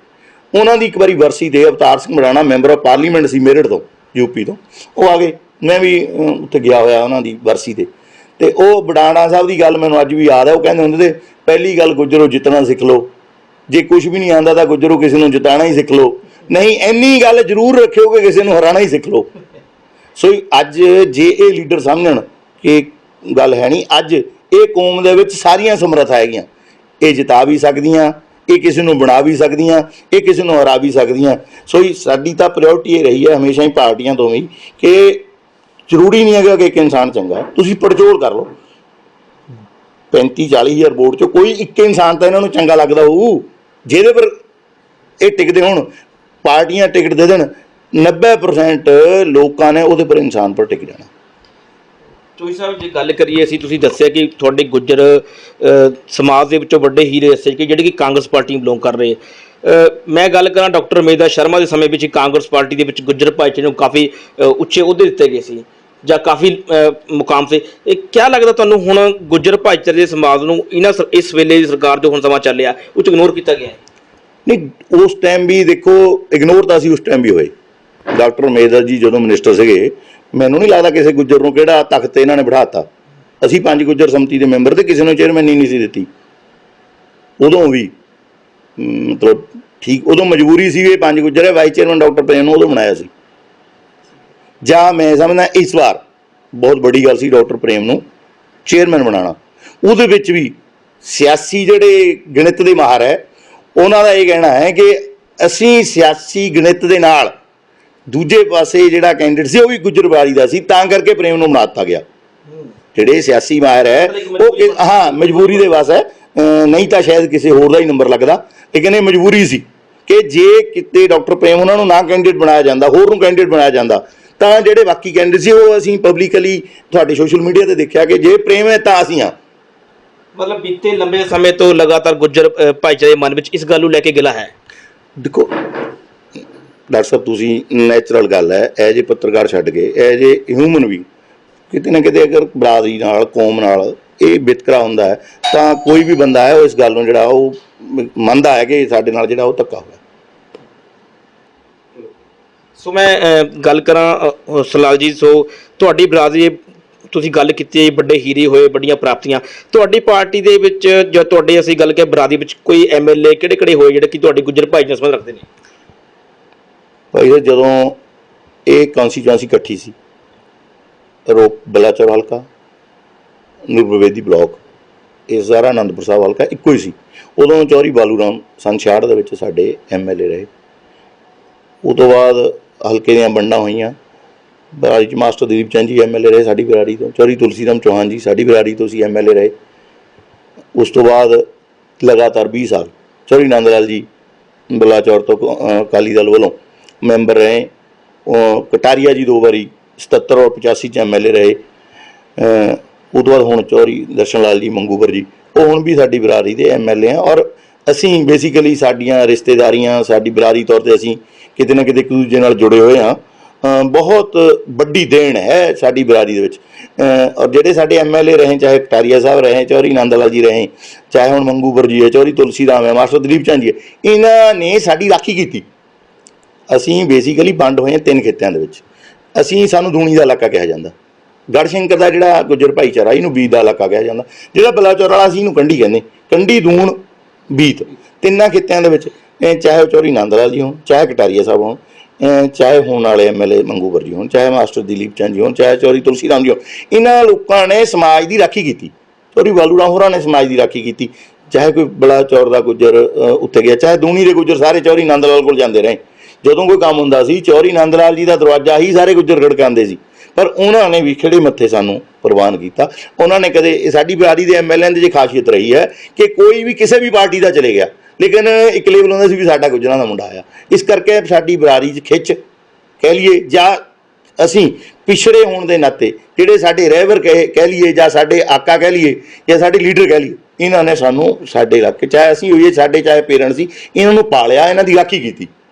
ਉਹਨਾਂ ਦੀ ਇੱਕ ਵਾਰੀ ਵਰਸੀ 'ਤੇ Avtar Singh ਬਰਾਣਾ member of parliament ਸੀ ਮੇਰਠ ਤੋਂ, UP ਤੋਂ, ਉਹ ਆ ਗਏ। ਮੈਂ ਵੀ ਉੱਥੇ ਗਿਆ ਹੋਇਆ ਉਹਨਾਂ ਦੀ ਵਰਸੀ 'ਤੇ। ਅਤੇ ਉਹ ਬਰਾਣਾ ਸਾਹਿਬ ਦੀ ਗੱਲ ਮੈਨੂੰ ਅੱਜ ਵੀ ਯਾਦ ਹੈ। ਉਹ ਕਹਿੰਦੇ ਹੁੰਦੇ ਤੇ, ਪਹਿਲੀ ਗੱਲ ਗੁੱਜਰੋ ਜਿੱਤਣਾ ਸਿੱਖ ਲਓ, ਜੇ ਕੁਝ ਵੀ ਨਹੀਂ ਆਉਂਦਾ ਤਾਂ ਗੁੱਜਰੋ ਕਿਸੇ ਨੂੰ ਜਿਤਾਉਣਾ ਹੀ ਸਿੱਖ ਲਓ, ਨਹੀਂ ਇੰਨੀ ਗੱਲ ਜ਼ਰੂਰ ਰੱਖਿਓ ਕਿ ਕਿਸੇ ਨੂੰ ਹਰਾਉਣਾ ਹੀ ਸਿੱਖ ਲਓ। ਸੋ ਅੱਜ ਜੇ ਇਹ ਲੀਡਰ ਸਮਝਣ ਕਿ ਗੱਲ ਹੈ ਨਹੀਂ। ਅੱਜ ਇਹ ਕੌਮ ਦੇ ਵਿੱਚ ਸਾਰੀਆਂ ਸਮਰੱਥਾ ਹੈਗੀਆਂ, ਇਹ ਜਿਤਾ ਵੀ ਸਕਦੀਆਂ, ਇਹ ਕਿਸੇ ਨੂੰ ਬਣਾ ਵੀ ਸਕਦੀਆਂ, ਇਹ ਕਿਸੇ ਨੂੰ ਹਰਾ ਵੀ ਸਕਦੀਆਂ। ਸੋ ਸਾਡੀ ਤਾਂ ਪ੍ਰਾਇੋਰਟੀ ਇਹ ਰਹੀ ਹੈ ਹਮੇਸ਼ਾ ਹੀ ਪਾਰਟੀਆਂ ਤੋਂ ਵੀ ਕਿ ਜ਼ਰੂਰੀ ਨਹੀਂ ਹੈਗਾ ਕਿ ਇੱਕ ਇਨਸਾਨ ਚੰਗਾ, ਤੁਸੀਂ ਪੜਚੋਲ ਕਰ ਲਓ। 35-40 ਹਜ਼ਾਰ ਵੋਟ 'ਚੋਂ ਕੋਈ ਇੱਕ ਇਨਸਾਨ ਤਾਂ ਇਹਨਾਂ ਨੂੰ ਚੰਗਾ ਲੱਗਦਾ ਹੋਊ ਜਿਹਦੇ ਪਰ ਇਹ ਟਿਕਦੇ ਹੋਣ। ਪਾਰਟੀਆਂ ਟਿਕਟ ਦੇ ਦੇਣ, 90% ਲੋਕਾਂ ਨੇ ਉਹਦੇ ਪਰ ਇਨਸਾਨ ਪਰ ਟਿਕ ਜਾਣਾ। ਚੋਈ ਸਾਹਿਬ, ਜੇ ਗੱਲ ਕਰੀਏ, ਅਸੀਂ ਤੁਸੀਂ ਦੱਸਿਆ ਕਿ ਤੁਹਾਡੇ ਗੁੱਜਰ ਸਮਾਜ ਦੇ ਵਿੱਚੋਂ ਵੱਡੇ ਹੀਰੇ ਦੱਸੇ ਕਿ ਜਿਹੜੇ ਕਿ ਕਾਂਗਰਸ ਪਾਰਟੀ ਨੂੰ ਬਿਲੋਂਗ ਕਰ ਰਹੇ। ਮੈਂ ਗੱਲ ਕਰਾਂ ਡਾਕਟਰ ਮੇਦਾ ਸ਼ਰਮਾ ਦੇ ਸਮੇਂ ਵਿੱਚ ਕਾਂਗਰਸ ਪਾਰਟੀ ਦੇ ਵਿੱਚ ਗੁੱਜਰ ਭਾਈਚਾਰੇ ਨੂੰ ਕਾਫੀ ਉੱਚੇ ਅਹੁਦੇ ਦਿੱਤੇ ਗਏ ਸੀ ਜਾਂ ਕਾਫੀ ਮੁਕਾਮ ਸੇ। ਇਹ ਕਿਆ ਲੱਗਦਾ ਤੁਹਾਨੂੰ ਹੁਣ ਗੁੱਜਰ ਭਾਈਚਾਰੇ ਦੇ ਸਮਾਜ ਨੂੰ ਇਸ ਵੇਲੇ ਦੀ ਸਰਕਾਰ ਜੋ ਹੁਣ ਸਮਾਂ ਚੱਲਿਆ ਉਹ 'ਚ ਇਗਨੋਰ ਕੀਤਾ ਗਿਆ ਹੈ? ਨਹੀਂ, ਉਸ ਟਾਈਮ ਵੀ ਦੇਖੋ ਇਗਨੋਰ ਤਾਂ ਅਸੀਂ ਉਸ ਟਾਈਮ ਵੀ ਹੋਏ। ਡਾਕਟਰ ਮੇਦਾ ਜੀ ਜਦੋਂ ਮਿਨਿਸਟਰ ਸੀਗੇ, ਮੈਨੂੰ ਨਹੀਂ ਲੱਗਦਾ ਕਿਸੇ ਗੁੱਜਰ ਨੂੰ ਕਿਹੜਾ ਤਖਤ ਤੇ ਇਹਨਾਂ ਨੇ ਬਿਠਾਤਾ। ਅਸੀਂ 5 ਗੁੱਜਰ ਸਮਿਤੀ ਦੇ ਮੈਂਬਰ ਤੇ ਕਿਸੇ ਨੂੰ ਚੇਅਰਮੈਨ ਨਹੀਂ ਸੀ ਦਿੱਤੀ ਉਦੋਂ ਵੀ। ਮਤਲਬ ਠੀਕ ਉਦੋਂ ਮਜਬੂਰੀ ਸੀ, ਇਹ 5 ਗੁੱਜਰ ਹੈ, ਵਾਈਸ ਚੇਅਰਮੈਨ ਡਾਕਟਰ ਪ੍ਰੇਮ ਨੂੰ ਉਦੋਂ ਬਣਾਇਆ ਸੀ। ਜਾਂ ਮੈਂ ਸਮਝਦਾ ਇਸ ਵਾਰ ਬਹੁਤ ਵੱਡੀ ਗੱਲ ਸੀ ਡਾਕਟਰ ਪ੍ਰੇਮ ਨੂੰ ਚੇਅਰਮੈਨ ਬਣਾਉਣਾ। ਉਹਦੇ ਵਿੱਚ ਵੀ ਸਿਆਸੀ ਜਿਹੜੇ ਗਣਿਤ ਦੇ ਮਾਹਰ ਹੈ ਉਹਨਾਂ ਦਾ ਇਹ ਕਹਿਣਾ ਹੈ ਕਿ ਅਸੀਂ ਸਿਆਸੀ ਗਣਿਤ ਦੇ ਨਾਲ ਦੂਜੇ ਪਾਸੇ ਜਿਹੜਾ ਕੈਂਡੀਡੇਟ ਸੀ ਉਹ ਵੀ ਗੁੱਜਰ ਬਾਰੀ ਦਾ ਸੀ, ਤਾਂ ਕਰਕੇ ਪ੍ਰੇਮ ਨੂੰ ਬਣਾ ਦਿੱਤਾ ਗਿਆ। ਜਿਹੜੇ ਸਿਆਸੀ ਮਾਹਰ ਹੈ ਉਹ ਹਾਂ ਮਜਬੂਰੀ ਦੇ ਵਾਸ ਹੈ, ਨਹੀਂ ਤਾਂ ਸ਼ਾਇਦ ਕਿਸੇ ਹੋਰ ਦਾ ਹੀ ਨੰਬਰ ਲੱਗਦਾ, ਲੇਕਿਨ ਇਹ ਮਜਬੂਰੀ ਸੀ ਕਿ ਜੇ ਕਿਤੇ ਡਾਕਟਰ ਪ੍ਰੇਮ ਉਹਨਾਂ ਨੂੰ ਨਾ ਕੈਂਡੀਡੇਟ ਬਣਾਇਆ ਜਾਂਦਾ, ਹੋਰ ਨੂੰ ਕੈਂਡੀਡੇਟ ਬਣਾਇਆ ਜਾਂਦਾ, ਤਾਂ ਜਿਹੜੇ ਬਾਕੀ ਕੈਂਡੀਡੇਟ ਸੀ ਉਹ ਅਸੀਂ ਪਬਲਿਕਲੀ ਤੁਹਾਡੇ ਸੋਸ਼ਲ ਮੀਡੀਆ ਤੇ ਦੇਖਿਆ ਕਿ ਜੇ ਪ੍ਰੇਮ ਹੈ ਤਾਂ ਅਸੀਂ ਹਾਂ। ਮਤਲਬ ਬੀਤੇ ਲੰਬੇ ਸਮੇਂ ਤੋਂ ਲਗਾਤਾਰ ਗੁੱਜਰ ਭਾਈਚਾਰੇ ਦੇ ਮਨ ਵਿੱਚ ਇਸ ਗੱਲ ਨੂੰ ਲੈ ਕੇ ਗਿਲਾ ਹੈ। ਦੇਖੋ ਡਾਕਟਰ ਸਾਹਿਬ, ਤੁਸੀਂ ਨੈਚੁਰਲ ਗੱਲ ਹੈ, ਐਜ ਏ ਪੱਤਰਕਾਰ ਛੱਡ ਕੇ ਐਜ ਏ ਹਿਊਮਨ ਵੀ ਕਿਤੇ ਨਾ ਕਿਤੇ ਅਗਰ ਬਰਾਦਰੀ ਨਾਲ ਕੌਮ ਨਾਲ ਇਹ ਵਿਤਕਰਾ ਹੁੰਦਾ ਹੈ ਤਾਂ ਕੋਈ ਵੀ ਬੰਦਾ ਹੈ ਉਹ ਇਸ ਗੱਲ ਨੂੰ ਜਿਹੜਾ ਉਹ ਮੰਨਦਾ ਹੈ ਕਿ ਸਾਡੇ ਨਾਲ ਜਿਹੜਾ ਉਹ ਧੱਕਾ ਹੋਇਆ। ਸੋ ਮੈਂ ਗੱਲ ਕਰਾਂ ਸਲਾਲ ਜੀ, ਸੋ ਤੁਹਾਡੀ ਬਰਾਦਰੀ ਤੁਸੀਂ ਗੱਲ ਕੀਤੀ ਵੱਡੇ ਹੀਰੇ ਹੋਏ, ਵੱਡੀਆਂ ਪ੍ਰਾਪਤੀਆਂ ਤੁਹਾਡੀ ਪਾਰਟੀ ਦੇ ਵਿੱਚ ਜਾਂ ਤੁਹਾਡੇ ਅਸੀਂ ਗੱਲ ਕਿ ਬਰਾਦਰੀ ਵਿੱਚ ਕੋਈ MLA ਕਿਹੜੇ ਹੋਏ ਜਿਹੜੇ ਕਿ ਤੁਹਾਡੇ ਗੁੱਜਰ ਭਾਈ ਨਾਲ ਸੰਬੰਧ ਰੱਖਦੇ ਨੇ? ਭਾਈ ਜਦੋਂ ਇਹ ਕੌਂਸਟੀਚੁਐਂਸੀ ਇਕੱਠੀ ਸੀ, ਰੋਪ ਬਲਾਚੌਰ ਹਲਕਾ, ਨੂਰਬੇਦੀ ਬਲਾਕ, ਇਹ ਸਾਰਾ ਆਨੰਦਪੁਰ ਸਾਹਿਬ ਹਲਕਾ ਇੱਕੋ ਹੀ ਸੀ। ਉਦੋਂ ਚੌਧਰੀ ਬਾਲੂ ਰਾਮ ਸੰਨ 66 ਦੇ ਵਿੱਚ ਸਾਡੇ MLA ਰਹੇ। ਉਹ ਤੋਂ ਬਾਅਦ ਹਲਕੇ ਦੀਆਂ ਵੰਡਾਂ ਹੋਈਆਂ। ਬਰਾੜੀ 'ਚ ਮਾਸਟਰ ਦਲੀਪ ਚੰਦ ਜੀ MLA ਰਹੇ ਸਾਡੀ ਬਰਾੜੀ ਤੋਂ, ਚੌਧਰੀ ਤੁਲਸੀ ਰਾਮ ਚੌਹਾਨ ਜੀ ਸਾਡੀ ਬਰਾੜੀ ਤੋਂ ਸੀ MLA ਰਹੇ। ਉਸ ਤੋਂ ਬਾਅਦ ਲਗਾਤਾਰ 20 ਸਾਲ ਚੌਧਰੀ ਨੰਦ ਲਾਲ ਜੀ ਬਲਾਚੌਰ ਤੋਂ ਅਕਾਲੀ ਦਲ ਵੱਲੋਂ ਮੈਂਬਰ ਰਹੇ। ਕਟਾਰੀਆ ਜੀ 2 ਵਾਰੀ 77 ਔਰ 85 'ਚ MLA ਰਹੇ। ਉਹ ਤੋਂ ਬਾਅਦ ਹੁਣ ਚੌਧਰੀ ਦਰਸ਼ਨ ਲਾਲ ਜੀ ਮੰਗੂਪੁਰ ਜੀ, ਉਹ ਹੁਣ ਵੀ ਸਾਡੀ ਬਰਾਦਰੀ ਦੇ MLA ਆ। ਔਰ ਅਸੀਂ ਬੇਸਿਕਲੀ ਸਾਡੀਆਂ ਰਿਸ਼ਤੇਦਾਰੀਆਂ ਸਾਡੀ ਬਰਾਦਰੀ ਤੌਰ 'ਤੇ ਅਸੀਂ ਕਿਤੇ ਨਾ ਕਿਤੇ ਇੱਕ ਦੂਜੇ ਨਾਲ ਜੁੜੇ ਹੋਏ ਹਾਂ। ਬਹੁਤ ਵੱਡੀ ਦੇਣ ਹੈ ਸਾਡੀ ਬਰਾਦਰੀ ਦੇ ਵਿੱਚ। ਔਰ ਜਿਹੜੇ ਸਾਡੇ MLA ਰਹੇ, ਚਾਹੇ ਕਟਾਰੀਆ ਸਾਹਿਬ ਰਹੇ, ਚੌਧਰੀ ਨੰਦ ਲਾਲ ਜੀ ਰਹੇ, ਚਾਹੇ ਹੁਣ ਮੰਗੂਪੁਰ ਜੀ ਹੈ, ਚੌਧਰੀ ਤੁਲਸੀ ਰਾਮ ਹੈ, ਮਾਸਟਰ ਦਲੀਪ ਚੰਦ ਜੀ ਹੈ, ਇਹਨਾਂ ਨੇ ਸਾਡੀ ਰਾਖੀ ਕੀਤੀ। ਅਸੀਂ ਬੇਸਿਕਲੀ ਵੰਡ ਹੋਏ ਹਾਂ 3 ਖਿੱਤਿਆਂ ਦੇ ਵਿੱਚ। ਸਾਨੂੰ ਦੂਣੀ ਦਾ ਇਲਾਕਾ ਕਿਹਾ ਜਾਂਦਾ, ਗੜਸ਼ੰਕਰ ਦਾ ਜਿਹੜਾ ਗੁੱਜਰ ਭਾਈਚਾਰਾ ਇਹਨੂੰ ਬੀਤ ਦਾ ਇਲਾਕਾ ਕਿਹਾ ਜਾਂਦਾ, ਜਿਹੜਾ ਬਲਾਚੌਰ ਵਾਲਾ ਅਸੀਂ ਇਹਨੂੰ ਕੰਢੀ ਕਹਿੰਦੇ, ਕੰਢੀ ਦੂਣ ਬੀਤ। 3 ਖਿੱਤਿਆਂ ਦੇ ਵਿੱਚ ਚਾਹੇ ਉਹ ਚੌਧਰੀ ਨੰਦ ਲਾਲ ਜੀ ਹੋਣ, ਚਾਹੇ ਕਟਾਰੀਆ ਸਾਹਿਬ ਹੋਣ, ਚਾਹੇ ਹੋਣ ਵਾਲੇ MLA ਮੰਗੂਪੁਰ ਜੀ ਹੋਣ, ਚਾਹੇ ਮਾਸਟਰ ਦਲੀਪ ਚੰਦ ਜੀ ਹੋਣ, ਚਾਹੇ ਚੌਧਰੀ ਤੁਲਸੀ ਰਾਮ ਜੀ ਹੋਣ, ਇਹਨਾਂ ਲੋਕਾਂ ਨੇ ਸਮਾਜ ਦੀ ਰਾਖੀ ਕੀਤੀ। ਚੌਧਰੀ ਬਾਲੂ ਰਾਮ ਹੋਰਾਂ ਨੇ ਸਮਾਜ ਦੀ ਰਾਖੀ ਕੀਤੀ। ਚਾਹੇ ਕੋਈ ਬਲਾਚੌਰ ਦਾ ਗੁੱਜਰ ਉੱਥੇ ਗਿਆ, ਚਾਹੇ ਦੂਣੀ ਦੇ ਗੁੱਜਰ ਸਾਰੇ ਚੌਧਰੀ ਨੰਦ ਲਾਲ ਕੋਲ ਜਾਂਦੇ ਰਹੇ। ਜਦੋਂ ਕੋਈ ਕੰਮ ਹੁੰਦਾ ਸੀ ਚੌਧਰੀ ਨੰਦ ਲਾਲ ਜੀ ਦਾ ਦਰਵਾਜ਼ਾ ਹੀ ਸਾਰੇ ਗੁੱਜਰ ਖੜਕਾਉਂਦੇ ਸੀ, ਪਰ ਉਹਨਾਂ ਨੇ ਵੀ ਖਿੜੇ ਮੱਥੇ ਸਾਨੂੰ ਪ੍ਰਵਾਨ ਕੀਤਾ। ਉਹਨਾਂ ਨੇ ਕਦੇ ਸਾਡੀ ਬਰਾਦਰੀ ਦੇ MLA ਦੀ ਜੇ ਖਾਸੀਅਤ ਰਹੀ ਹੈ ਕਿ ਕੋਈ ਵੀ ਕਿਸੇ ਵੀ ਪਾਰਟੀ ਦਾ ਚਲੇ ਗਿਆ, ਲੇਕਿਨ ਇੱਕ ਲੇਵਲ ਹੁੰਦਾ ਸੀ ਵੀ ਸਾਡਾ ਗੁੱਜਰਾਂ ਦਾ ਮੁੰਡਾ ਆਇਆ। ਇਸ ਕਰਕੇ ਸਾਡੀ ਬਰਾਦਰੀ 'ਚ ਖਿੱਚ ਕਹਿ ਲਈਏ ਜਾਂ ਅਸੀਂ ਪਿਛੜੇ ਹੋਣ ਦੇ ਨਾਤੇ ਜਿਹੜੇ ਸਾਡੇ ਰਹਿਬਰ ਕਹਿ ਲਈਏ ਜਾਂ ਸਾਡੇ ਆਕਾ ਕਹਿ ਲਈਏ ਜਾਂ ਸਾਡੇ ਲੀਡਰ ਕਹਿ ਲਈਏ, ਇਹਨਾਂ ਨੇ ਸਾਨੂੰ ਸਾਡੇ ਇਲਾਕੇ ਚਾਹੇ ਅਸੀਂ ਹੋਈਏ ਸਾਡੇ ਚਾਹੇ ਪੇਰੈਂਟਸ ਸੀ, ਇਹਨਾਂ ਨੂੰ ਪਾਲਿਆ, ਇਹਨਾਂ ਦੀ ਰਾਖੀ ਕੀਤੀ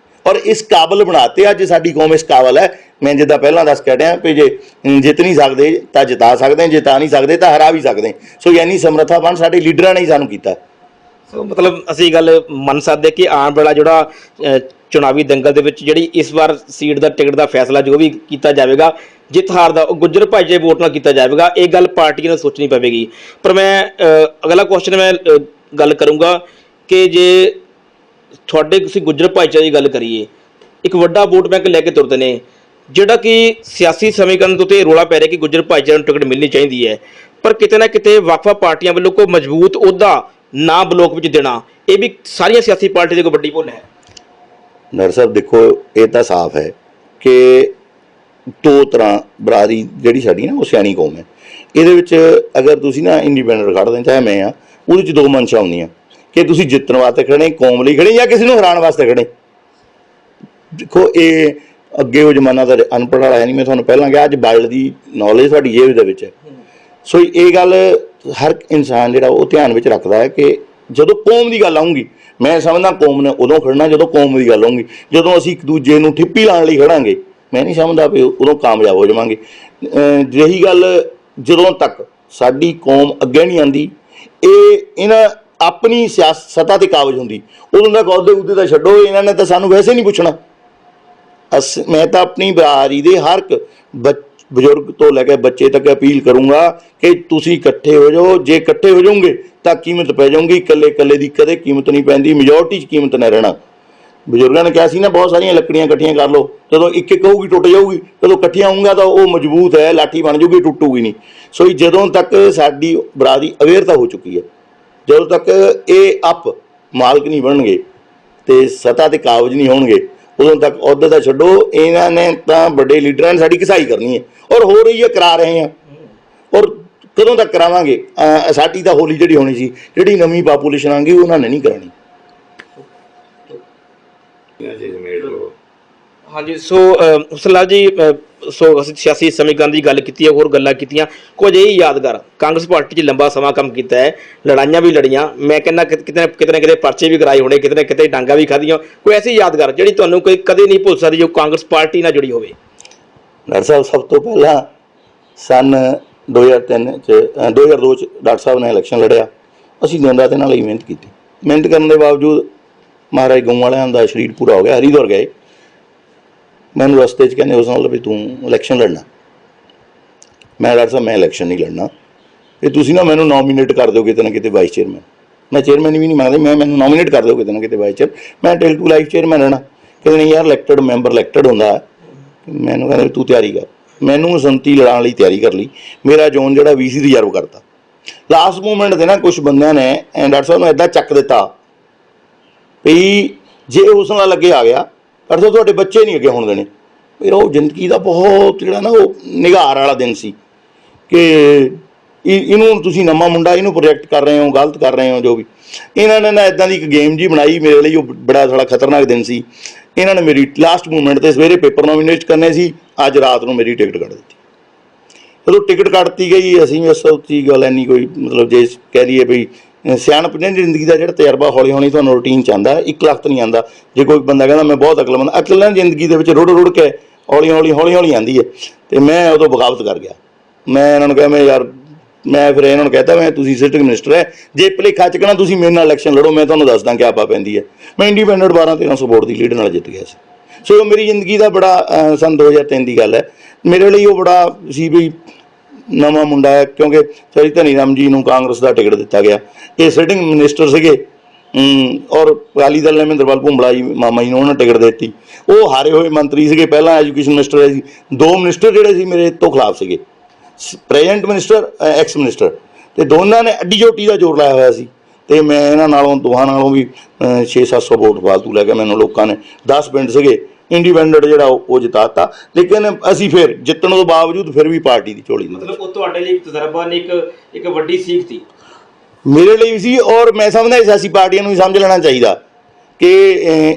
ਔਰ ਇਸ ਕਾਬਲ ਬਣਾਤੇ। ਅੱਜ ਸਾਡੀ ਕੌਮ ਇਸ ਕਾਬਲ ਹੈ, ਮੈਂ ਜਿੱਦਾਂ ਪਹਿਲਾਂ ਦੱਸ ਕੇ ਹਟਿਆ ਵੀ ਜੇ ਜਿੱਤ ਨਹੀਂ ਸਕਦੇ ਤਾਂ ਜਿਤਾ ਸਕਦੇ, ਜਿਤਾ ਨਹੀਂ ਸਕਦੇ ਤਾਂ ਹਰਾ ਵੀ ਸਕਦੇ। ਸੋ ਯਾਨੀ ਸਮਰੱਥਾਵਾਨ ਸਾਡੇ ਲੀਡਰਾਂ ਨੇ ਹੀ ਸਾਨੂੰ ਕੀਤਾ। ਸੋ ਮਤਲਬ ਅਸੀਂ ਗੱਲ ਮੰਨ ਸਕਦੇ ਕਿ ਆਉਣ ਵਾਲਾ ਜਿਹੜਾ ਚੁਣਾਵੀ ਦੰਗਲ ਦੇ ਵਿੱਚ ਜਿਹੜੀ ਇਸ ਵਾਰ ਸੀਟ ਦਾ ਟਿਕਟ ਦਾ ਫੈਸਲਾ ਜੋ ਵੀ ਕੀਤਾ ਜਾਵੇਗਾ, ਜਿੱਤ ਹਾਰ ਦਾ ਉਹ ਗੁੱਜਰ ਭਾਈਚਾਰੇ ਵੋਟ ਨਾਲ ਕੀਤਾ ਜਾਵੇਗਾ। ਇਹ ਗੱਲ ਪਾਰਟੀਆਂ ਨੂੰ ਸੋਚਣੀ ਪਵੇਗੀ। ਪਰ ਮੈਂ ਅਗਲਾ ਕੁਐਸਚਨ ਮੈਂ ਗੱਲ ਕਰੂੰਗਾ ਕਿ ਜੇ ਤੁਹਾਡੇ ਤੁਸੀਂ ਗੁੱਜਰ ਭਾਈਚਾਰੇ ਦੀ ਗੱਲ ਕਰੀਏ, ਇੱਕ ਵੱਡਾ ਵੋਟ ਬੈਂਕ ਲੈ ਕੇ ਤੁਰਦੇ ਨੇ, ਜਿਹੜਾ ਕਿ ਸਿਆਸੀ ਸਮੀਕਰਨ ਤੋਂ ਤੇ ਰੌਲਾ ਪੈ ਰਿਹਾ ਕਿ ਗੁੱਜਰ ਭਾਈਚਾਰੇ ਨੂੰ ਟਿਕਟ ਮਿਲਣੀ ਚਾਹੀਦੀ ਹੈ, ਪਰ ਕਿਤੇ ਨਾ ਕਿਤੇ ਵੱਖ-ਵੱਖ ਪਾਰਟੀਆਂ ਵੱਲੋਂ ਕੋਈ ਮਜ਼ਬੂਤ ਅਹੁਦਾ ਨਾ ਬਲੋਕ ਵਿੱਚ ਦੇਣਾ, ਇਹ ਵੀ ਸਾਰੀਆਂ ਸਿਆਸੀ ਪਾਰਟੀਆਂ ਦੀ ਕੋਈ ਵੱਡੀ ਭੁੱਲ ਹੈ। ਡਾਕਟਰ ਸਾਹਿਬ ਦੇਖੋ, ਇਹ ਤਾਂ ਸਾਫ਼ ਹੈ ਕਿ ਦੋ ਤਰ੍ਹਾਂ ਬਰਾਦਰੀ ਜਿਹੜੀ ਸਾਡੀ ਨਾ ਉਹ ਸਿਆਣੀ ਕੌਮ ਹੈ। ਇਹਦੇ ਵਿੱਚ ਅਗਰ ਤੁਸੀਂ ਨਾ ਇੰਡੀਪੈਂਡੈਂਟ ਖੜ੍ਹਦੇ ਚਾਹੇ ਮੈਂ ਆ, ਉਹਦੇ 'ਚ ਦੋ ਮਨਸ਼ਾ ਹੁੰਦੀਆਂ ਕਿ ਤੁਸੀਂ ਜਿੱਤਣ ਵਾਸਤੇ ਖੜੇ, ਕੌਮ ਲਈ ਖੜੇ, ਜਾਂ ਕਿਸੇ ਨੂੰ ਹਰਾਉਣ ਵਾਸਤੇ ਖੜੇ। ਦੇਖੋ ਇਹ ਅੱਗੇ ਉਹ ਜ਼ਮਾਨਾ ਤਾਂ ਅਨਪੜ੍ਹ ਵਾਲਾ ਹੈ ਨਹੀਂ, ਮੈਂ ਤੁਹਾਨੂੰ ਪਹਿਲਾਂ ਕਿਹਾ ਅੱਜ ਵਰਲਡ ਦੀ ਨੌਲੇਜ ਤੁਹਾਡੀ ਜੇਬ ਦੇ ਵਿੱਚ ਹੈ। ਸੋ ਇਹ ਗੱਲ ਹਰ ਇਨਸਾਨ ਜਿਹੜਾ ਉਹ ਧਿਆਨ ਵਿੱਚ ਰੱਖਦਾ ਹੈ ਕਿ ਜਦੋਂ ਕੌਮ ਦੀ ਗੱਲ ਆਊਗੀ, ਮੈਂ ਸਮਝਦਾ ਕੌਮ ਨੇ ਉਦੋਂ ਖੜਨਾ ਜਦੋਂ ਕੌਮ ਦੀ ਗੱਲ ਆਊਗੀ। ਜਦੋਂ ਅਸੀਂ ਇੱਕ ਦੂਜੇ ਨੂੰ ਠਿੱਪੀ ਲਾਉਣ ਲਈ ਖੜਾਂਗੇ, ਮੈਂ ਨਹੀਂ ਸਮਝਦਾ ਵੀ ਉਦੋਂ ਕਾਮਯਾਬ ਹੋ ਜਾਵਾਂਗੇ। ਰਹੀ ਗੱਲ ਜਦੋਂ ਤੱਕ ਸਾਡੀ ਕੌਮ ਅੱਗੇ ਨਹੀਂ ਆਉਂਦੀ, ਇਹਨਾਂ ਆਪਣੀ ਸੱਤਾ ਤੇ ਕਾਬਜ ਹੁੰਦੀ, ਉਦੋਂ ਤੱਕ ਅਹੁਦੇ ਤਾਂ ਛੱਡੋ, ਇਹਨਾਂ ਨੇ ਤਾਂ ਸਾਨੂੰ ਵੈਸੇ ਨਹੀਂ ਪੁੱਛਣਾ। ਮੈਂ ਤਾਂ ਆਪਣੀ ਬਰਾਦਰੀ ਦੇ ਹਰ ਇੱਕ ਬਜ਼ੁਰਗ ਤੋਂ ਲੈ ਕੇ ਬੱਚੇ ਤੱਕ ਅਪੀਲ ਕਰੂੰਗਾ ਕਿ ਤੁਸੀਂ ਇਕੱਠੇ ਹੋ ਜਾਓ। ਜੇ ਇਕੱਠੇ ਹੋ ਜਾਓਗੇ ਤਾਂ ਕੀਮਤ ਪੈ ਜਾਊਗੀ, ਇਕੱਲੇ ਇਕੱਲੇ ਦੀ ਕਦੇ ਕੀਮਤ ਨਹੀਂ ਪੈਂਦੀ, ਮੈਜੋਰਟੀ 'ਚ ਕੀਮਤ ਨਾ ਰਹਿਣਾ। ਬਜ਼ੁਰਗਾਂ ਨੇ ਕਿਹਾ ਸੀ ਨਾ, ਬਹੁਤ ਸਾਰੀਆਂ ਲੱਕੜੀਆਂ ਇਕੱਠੀਆਂ ਕਰ ਲਓ, ਜਦੋਂ ਇੱਕ ਇੱਕ ਹੋਊਗੀ ਟੁੱਟ ਜਾਊਗੀ, ਜਦੋਂ ਇਕੱਠੀਆਂ ਹੋਊਗਾ ਤਾਂ ਉਹ ਮਜ਼ਬੂਤ ਹੈ, ਲਾਠੀ ਬਣ ਜਾਊਗੀ, ਟੁੱਟੂਗੀ ਨਹੀਂ। ਸੋ ਜਦੋਂ ਤੱਕ ਸਾਡੀ ਬਰਾਦਰੀ ਅਵੇਅਰਤਾ ਹੋ ਚੁੱਕੀ ਹੈ, ਜਦੋਂ ਤੱਕ ਇਹ ਮਾਲਕ ਨਹੀਂ ਬਣਨਗੇ ਤੇ ਸੱਤਾ ਤੇ ਕਾਬਜ ਨਹੀਂ ਹੋਣਗੇ, ਉਦੋਂ ਤੱਕ ਅਹੁਦੇ ਦਾ ਛੱਡੋ। ਇਹਨਾਂ ਨੇ ਤਾਂ ਵੱਡੇ ਲੀਡਰਾਂ ਨੇ ਸਾਡੀ ਘਿਸਾਈ ਕਰਨੀ ਹੈ, ਔਰ ਹੋ ਰਹੀ ਹੈ, ਕਰਾ ਰਹੇ ਹਾਂ, ਔਰ ਕਦੋਂ ਤੱਕ ਕਰਾਵਾਂਗੇ। ਸਾਡੀ ਤਾਂ ਹੋਲੀ ਜਿਹੜੀ ਹੋਣੀ ਸੀ, ਜਿਹੜੀ ਨਵੀਂ ਪਾਪੂਲੇਸ਼ਨ ਆਂਗੀ ਉਹਨਾਂ ਨੇ ਨਹੀਂ ਕਰਾਣੀ। ਹਾਂਜੀ, ਸੋ ਹੁਸਨਲਾਲ ਜੀ, ਸੋ ਅਸੀਂ ਸਿਆਸੀ ਸਮੀਕਰਨ ਦੀ ਗੱਲ ਕੀਤੀ ਹੈ, ਹੋਰ ਗੱਲਾਂ ਕੀਤੀਆਂ। ਕੁਝ ਇਹ ਯਾਦਗਾਰ, ਕਾਂਗਰਸ ਪਾਰਟੀ 'ਚ ਲੰਬਾ ਸਮਾਂ ਕੰਮ ਕੀਤਾ ਹੈ, ਲੜਾਈਆਂ ਵੀ ਲੜੀਆਂ, ਮੈਂ ਕਹਿੰਦਾ ਕਿਤੇ ਨਾ ਕਿਤੇ ਪਰਚੇ ਵੀ ਕਰਾਏ ਹੋਣੇ, ਕਿਤੇ ਨਾ ਕਿਤੇ ਡਾਂਗਾ ਵੀ ਖਾਧੀਆਂ। ਕੋਈ ਐਸੀ ਯਾਦਗਾਰ ਜਿਹੜੀ ਤੁਹਾਨੂੰ ਕੋਈ ਕਦੇ ਨਹੀਂ ਭੁੱਲ ਸਕਦੀ, ਜੋ ਕਾਂਗਰਸ ਪਾਰਟੀ ਨਾਲ ਜੁੜੀ ਹੋਵੇ? ਡਾਕਟਰ ਸਾਹਿਬ, ਸਭ ਤੋਂ ਪਹਿਲਾਂ ਸੰਨ 2002 'ਚ ਡਾਕਟਰ ਸਾਹਿਬ ਨੇ ਇਲੈਕਸ਼ਨ ਲੜਿਆ। ਅਸੀਂ ਦਿਨ ਰਾਤ ਨਾਲ ਹੀ ਮਿਹਨਤ ਕੀਤੀ। ਮਿਹਨਤ ਕਰਨ ਦੇ ਬਾਵਜੂਦ ਮਹਾਰਾਜ ਗਊ ਵਾਲਿਆਂ ਦਾ ਸਰੀਰ ਪੂਰਾ ਹੋ ਗਿਆ, ਹਰੀਦੁਆਰ ਗਏ। ਮੈਨੂੰ ਰਸਤੇ 'ਚ ਕਹਿੰਦੇ ਉਸ ਨਾਲ ਵੀ ਤੂੰ ਇਲੈਕਸ਼ਨ ਲੜਨਾ। ਮੈਂ ਡਾਕਟਰ ਸਾਹਿਬ ਮੈਂ ਇਲੈਕਸ਼ਨ ਨਹੀਂ ਲੜਨਾ, ਇਹ ਤੁਸੀਂ ਨਾ ਮੈਨੂੰ ਨੋਮੀਨੇਟ ਕਰ ਦਿਓ ਕਿਤੇ ਨਾ ਕਿਤੇ ਵਾਈਸ ਚੇਅਰਮੈਨ। ਮੈਂ ਚੇਅਰਮੈਨ ਵੀ ਨਹੀਂ ਮੰਗਦਾ, ਮੈਨੂੰ ਨੋਮੀਨੇਟ ਕਰ ਦਿਓ ਕਿਤੇ ਨਾ ਕਿਤੇ ਵਾਈਸ ਚੇਅਰ, ਮੈਂ ਟਿਲ ਟੂ ਲਾਈਫ ਚੇਅਰਮੈਨ ਰਹਿਣਾ। ਕਹਿੰਦੇ ਨਹੀਂ ਯਾਰ, ਇਲੈਕਟਡ ਮੈਂਬਰ ਇਲੈਕਟਡ ਹੁੰਦਾ। ਮੈਨੂੰ ਕਹਿੰਦੇ ਤੂੰ ਤਿਆਰੀ ਕਰ। ਮੈਨੂੰ ਸੰਮਤੀ ਲੜਾਉਣ ਲਈ ਤਿਆਰੀ ਕਰ ਲਈ। ਮੇਰਾ ਜ਼ੋਨ ਜਿਹੜਾ VC ਰਿਜ਼ਰਵ ਕਰਤਾ। ਲਾਸਟ ਮੂਮੈਂਟ 'ਤੇ ਨਾ ਕੁਛ ਬੰਦਿਆਂ ਨੇ ਡਾਕਟਰ ਸਾਹਿਬ ਨੂੰ ਇੱਦਾਂ ਚੱਕ ਦਿੱਤਾ ਵੀ ਜੇ ਉਸ ਨਾਲ ਅੱਗੇ ਆ ਗਿਆ, ਡਾਕਟਰ ਸਾਹਿਬ ਤੁਹਾਡੇ ਬੱਚੇ ਨਹੀਂ ਅੱਗੇ ਹੋਣ ਦੇਣੇ। ਫਿਰ ਉਹ ਜ਼ਿੰਦਗੀ ਦਾ ਬਹੁਤ ਜਿਹੜਾ ਨਾ ਉਹ ਨਿਗਾਰ ਵਾਲਾ ਦਿਨ ਸੀ ਕਿ ਇਹਨੂੰ ਤੁਸੀਂ ਨਵਾਂ ਮੁੰਡਾ ਇਹਨੂੰ ਪ੍ਰੋਜੈਕਟ ਕਰ ਰਹੇ ਹੋ, ਗਲਤ ਕਰ ਰਹੇ ਹੋ। ਜੋ ਵੀ ਇਹਨਾਂ ਨੇ ਨਾ ਇੱਦਾਂ ਦੀ ਇੱਕ ਗੇਮ ਜੀ ਬਣਾਈ ਮੇਰੇ ਲਈ, ਉਹ ਬੜਾ ਸਾਡਾ ਖਤਰਨਾਕ ਦਿਨ ਸੀ। ਇਹਨਾਂ ਨੇ ਮੇਰੀ ਲਾਸਟ ਮੂਮੈਂਟ 'ਤੇ ਸਵੇਰੇ ਪੇਪਰ ਨੋਮੀਨੇਟ ਕਰਨੇ ਸੀ, ਅੱਜ ਰਾਤ ਨੂੰ ਮੇਰੀ ਟਿਕਟ ਕੱਢ ਦਿੱਤੀ। ਜਦੋਂ ਟਿਕਟ ਕੱਢਤੀ ਗਈ, ਅਸੀਂ ਬਸ ਉੱਚੀ ਗੱਲ ਇੰਨੀ ਕੋਈ ਮਤਲਬ ਜੇ ਕਹਿ ਲਈਏ ਵੀ ਸਿਆਣਪ ਨੇ ਜ਼ਿੰਦਗੀ ਦਾ ਜਿਹੜਾ ਤਜਰਬਾ ਹੌਲੀ ਹੌਲੀ ਤੁਹਾਨੂੰ ਰੂਟੀਨ 'ਚ ਆਉਂਦਾ, ਇੱਕ ਲੱਖ ਨਹੀਂ ਆਉਂਦਾ। ਜੇ ਕੋਈ ਬੰਦਾ ਕਹਿੰਦਾ ਮੈਂ ਬਹੁਤ ਅਕਲ ਬੰਦਾ, ਅਕਲ ਜ਼ਿੰਦਗੀ ਦੇ ਵਿੱਚ ਰੁੜ ਕੇ ਹੌਲੀ ਹੌਲੀ ਆਉਂਦੀ ਹੈ। ਅਤੇ ਮੈਂ ਉਦੋਂ ਬਗਾਵਤ ਕਰ ਗਿਆ। ਮੈਂ ਇਹਨਾਂ ਨੂੰ ਕਿਹਾ ਮੈਂ ਫਿਰ ਇਹਨਾਂ ਨੂੰ ਕਹਿਤਾ ਮੈਂ ਤੁਸੀਂ ਸਿਟਿੰਗ ਮਿਨਿਸਟਰ ਹੈ, ਜੇ ਭੁਲੇਖਾ ਚੱਕਣਾ ਤੁਸੀਂ ਮੇਰੇ ਨਾਲ ਇਲੈਕਸ਼ਨ ਲੜੋ, ਮੈਂ ਤੁਹਾਨੂੰ ਦੱਸਦਾ ਕਿਆ ਪਾ ਪੈਂਦੀ ਹੈ। ਮੈਂ ਇੰਡੀਪੈਂਡੈਂਟ 1200-1300 ਵੋਟ ਦੀ ਲੀਡ ਨਾਲ ਜਿੱਤ ਗਿਆ ਸੀ। ਸੋ ਮੇਰੀ ਜ਼ਿੰਦਗੀ ਦਾ ਬੜਾ ਸੰਨ 2003 ਦੀ ਗੱਲ ਹੈ, ਮੇਰੇ ਲਈ ਉਹ ਬੜਾ ਸੀ ਵੀ ਨਵਾਂ ਮੁੰਡਾ ਹੈ, ਕਿਉਂਕਿ ਸਰੀ ਧਨੀ ਰਾਮ ਜੀ ਨੂੰ ਕਾਂਗਰਸ ਦਾ ਟਿਕਟ ਦਿੱਤਾ ਗਿਆ। ਇਹ ਸਿਟਿੰਗ ਮਿਨਿਸਟਰ ਸੀਗੇ, ਔਰ ਅਕਾਲੀ ਦਲ ਨੇ ਮਹਿੰਦਰਪਾਲ ਭੁੰਬੜਾ ਜੀ ਮਾਮਾ ਜੀ ਨੂੰ ਉਹਨਾਂ ਟਿਕਟ ਦੇ ਦਿੱਤੀ। ਉਹ ਹਾਰੇ ਹੋਏ ਮੰਤਰੀ ਸੀਗੇ, ਪਹਿਲਾਂ ਐਜੂਕੇਸ਼ਨ ਮਿਨਿਸਟਰ ਹੈ ਸੀ। ਦੋ ਮਿਨਿਸਟਰ ਜਿਹੜੇ ਸੀ ਮੇਰੇ ਤੋਂ ਖਿਲਾਫ ਸੀਗੇ, ਪ੍ਰੈਜ਼ੈਂਟ ਮਿਨਿਸਟਰ, ਐਕਸ ਮਿਨਿਸਟਰ, ਅਤੇ ਦੋਨਾਂ ਨੇ ਅੱਡੀ ਚੋਟੀ ਦਾ ਜ਼ੋਰ ਲਾਇਆ ਹੋਇਆ ਸੀ। ਅਤੇ ਮੈਂ ਇਹਨਾਂ ਨਾਲੋਂ ਦੋਹਾਂ ਨਾਲੋਂ ਵੀ 600-700 ਵੋਟ ਫਾਲਤੂ ਲੈ ਕੇ ਮੈਨੂੰ ਲੋਕਾਂ ਨੇ 10 ਪਿੰਡ ਸੀਗੇ ਇੰਡੀਪੈਂਡੈਂਟ ਜਿਹੜਾ ਉਹ ਜਿਤਾਤਾ। ਲੇਕਿਨ ਅਸੀਂ ਫਿਰ ਜਿੱਤਣ ਤੋਂ ਬਾਵਜੂਦ ਫਿਰ ਵੀ ਪਾਰਟੀ ਦੀ ਝੋਲੀ ਨਹੀਂ। ਮਤਲਬ ਉਹ ਤੁਹਾਡੇ ਲਈ ਤਜਰਬਾ ਨੇ ਇੱਕ ਵੱਡੀ ਸੀਖ ਸੀ। ਮੇਰੇ ਲਈ ਵੀ ਸੀ, ਔਰ ਮੈਂ ਸਮਝਦਾ ਸਿਆਸੀ ਪਾਰਟੀਆਂ ਨੂੰ ਵੀ ਸਮਝ ਲੈਣਾ ਚਾਹੀਦਾ ਕਿ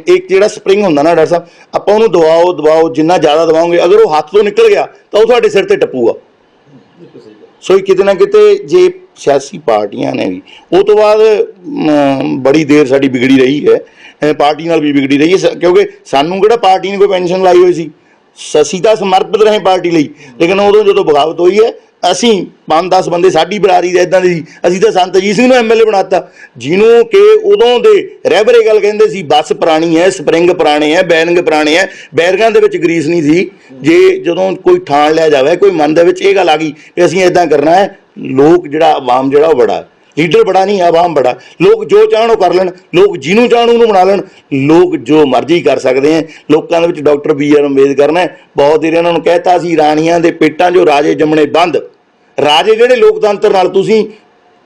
ਇੱਕ ਜਿਹੜਾ ਸਪਰਿੰਗ ਹੁੰਦਾ ਨਾ ਡਾਕਟਰ ਸਾਹਿਬ, ਆਪਾਂ ਉਹਨੂੰ ਦਬਾਓ, ਜਿੰਨਾ ਜ਼ਿਆਦਾ ਦਬਾਓਗੇ, ਅਗਰ ਉਹ ਹੱਥ ਤੋਂ ਨਿਕਲ ਗਿਆ ਤਾਂ ਉਹ ਤੁਹਾਡੇ ਸਿਰ 'ਤੇ ਟੱਪੂਗਾ। ਸੋ ਕਿਤੇ ਨਾ ਕਿਤੇ ਜੇ ਸਿਆਸੀ ਪਾਰਟੀਆਂ ਨੇ ਵੀ ਉਹ ਤੋਂ ਬਾਅਦ ਬੜੀ ਦੇਰ ਸਾਡੀ ਵਿਗੜੀ ਰਹੀ ਹੈ, ਪਾਰਟੀ ਨਾਲ ਵੀ ਵਿਗੜੀ ਰਹੀ ਹੈ, ਕਿਉਂਕਿ ਸਾਨੂੰ ਕਿਹੜਾ ਪਾਰਟੀ ਨੇ ਕੋਈ ਪੈਨਸ਼ਨ ਲਾਈ ਹੋਈ ਸੀ, ਅਸੀਂ ਤਾਂ ਸਮਰਪਿਤ ਰਹੇ ਪਾਰਟੀ ਲਈ। ਲੇਕਿਨ ਉਦੋਂ ਜਦੋਂ ਬਗਾਵਤ ਹੋਈ ਹੈ, ਅਸੀਂ 5-10 ਬੰਦੇ ਸਾਡੀ ਬਰਾਦਰੀ ਦੇ ਇੱਦਾਂ ਦੇ ਸੀ, ਅਸੀਂ ਤਾਂ ਸੰਤ ਅਜੀਤ ਸਿੰਘ ਨੂੰ MLA ਬਣਾਤਾ, ਜਿਹਨੂੰ ਕਿ ਉਦੋਂ ਦੇ ਰਹਿਬਰੇ ਗੱਲ ਕਹਿੰਦੇ ਸੀ ਬੱਸ ਪੁਰਾਣੀ ਹੈ, ਸਪਰਿੰਗ ਪੁਰਾਣੇ ਹੈ, ਬੈਰਿੰਗ ਪੁਰਾਣੇ ਹੈ, ਬੈਰਿੰਗਾਂ ਦੇ ਵਿੱਚ ਗਰੀਸ ਨਹੀਂ ਸੀ। ਜੇ ਜਦੋਂ ਕੋਈ ਠਾਣ ਲਿਆ ਜਾਵੇ, ਕੋਈ ਮਨ ਦੇ ਵਿੱਚ ਇਹ ਗੱਲ ਆ ਗਈ ਕਿ ਅਸੀਂ ਇੱਦਾਂ ਕਰਨਾ ਹੈ, ਲੋਕ ਜਿਹੜਾ ਆਵਾਮ ਜਿਹੜਾ ਉਹ ਬੜਾ, ਲੀਡਰ ਬੜਾ ਨਹੀਂ, ਆਵਾਮ ਬੜਾ। ਲੋਕ ਜੋ ਚਾਹਣ ਉਹ ਕਰ ਲੈਣ, ਲੋਕ ਜਿਹਨੂੰ ਚਾਹਣ ਉਹਨੂੰ ਬਣਾ ਲੈਣ, ਲੋਕ ਜੋ ਮਰਜ਼ੀ ਕਰ ਸਕਦੇ ਹੈ। ਲੋਕਾਂ ਦੇ ਵਿੱਚ ਡਾਕਟਰ BR ਅੰਬੇਦਕਰ ਨੇ ਬਹੁਤ ਦੇਰ ਇਹਨਾਂ ਨੂੰ ਕਹਿਤਾ ਸੀ ਰਾਣੀਆਂ ਦੇ ਪੇਟਾਂ 'ਚੋਂ ਰਾਜੇ ਜੰਮਣੇ ਬੰਦ, ਰਾਜੇ ਜਿਹੜੇ ਲੋਕਤੰਤਰ ਨਾਲ ਤੁਸੀਂ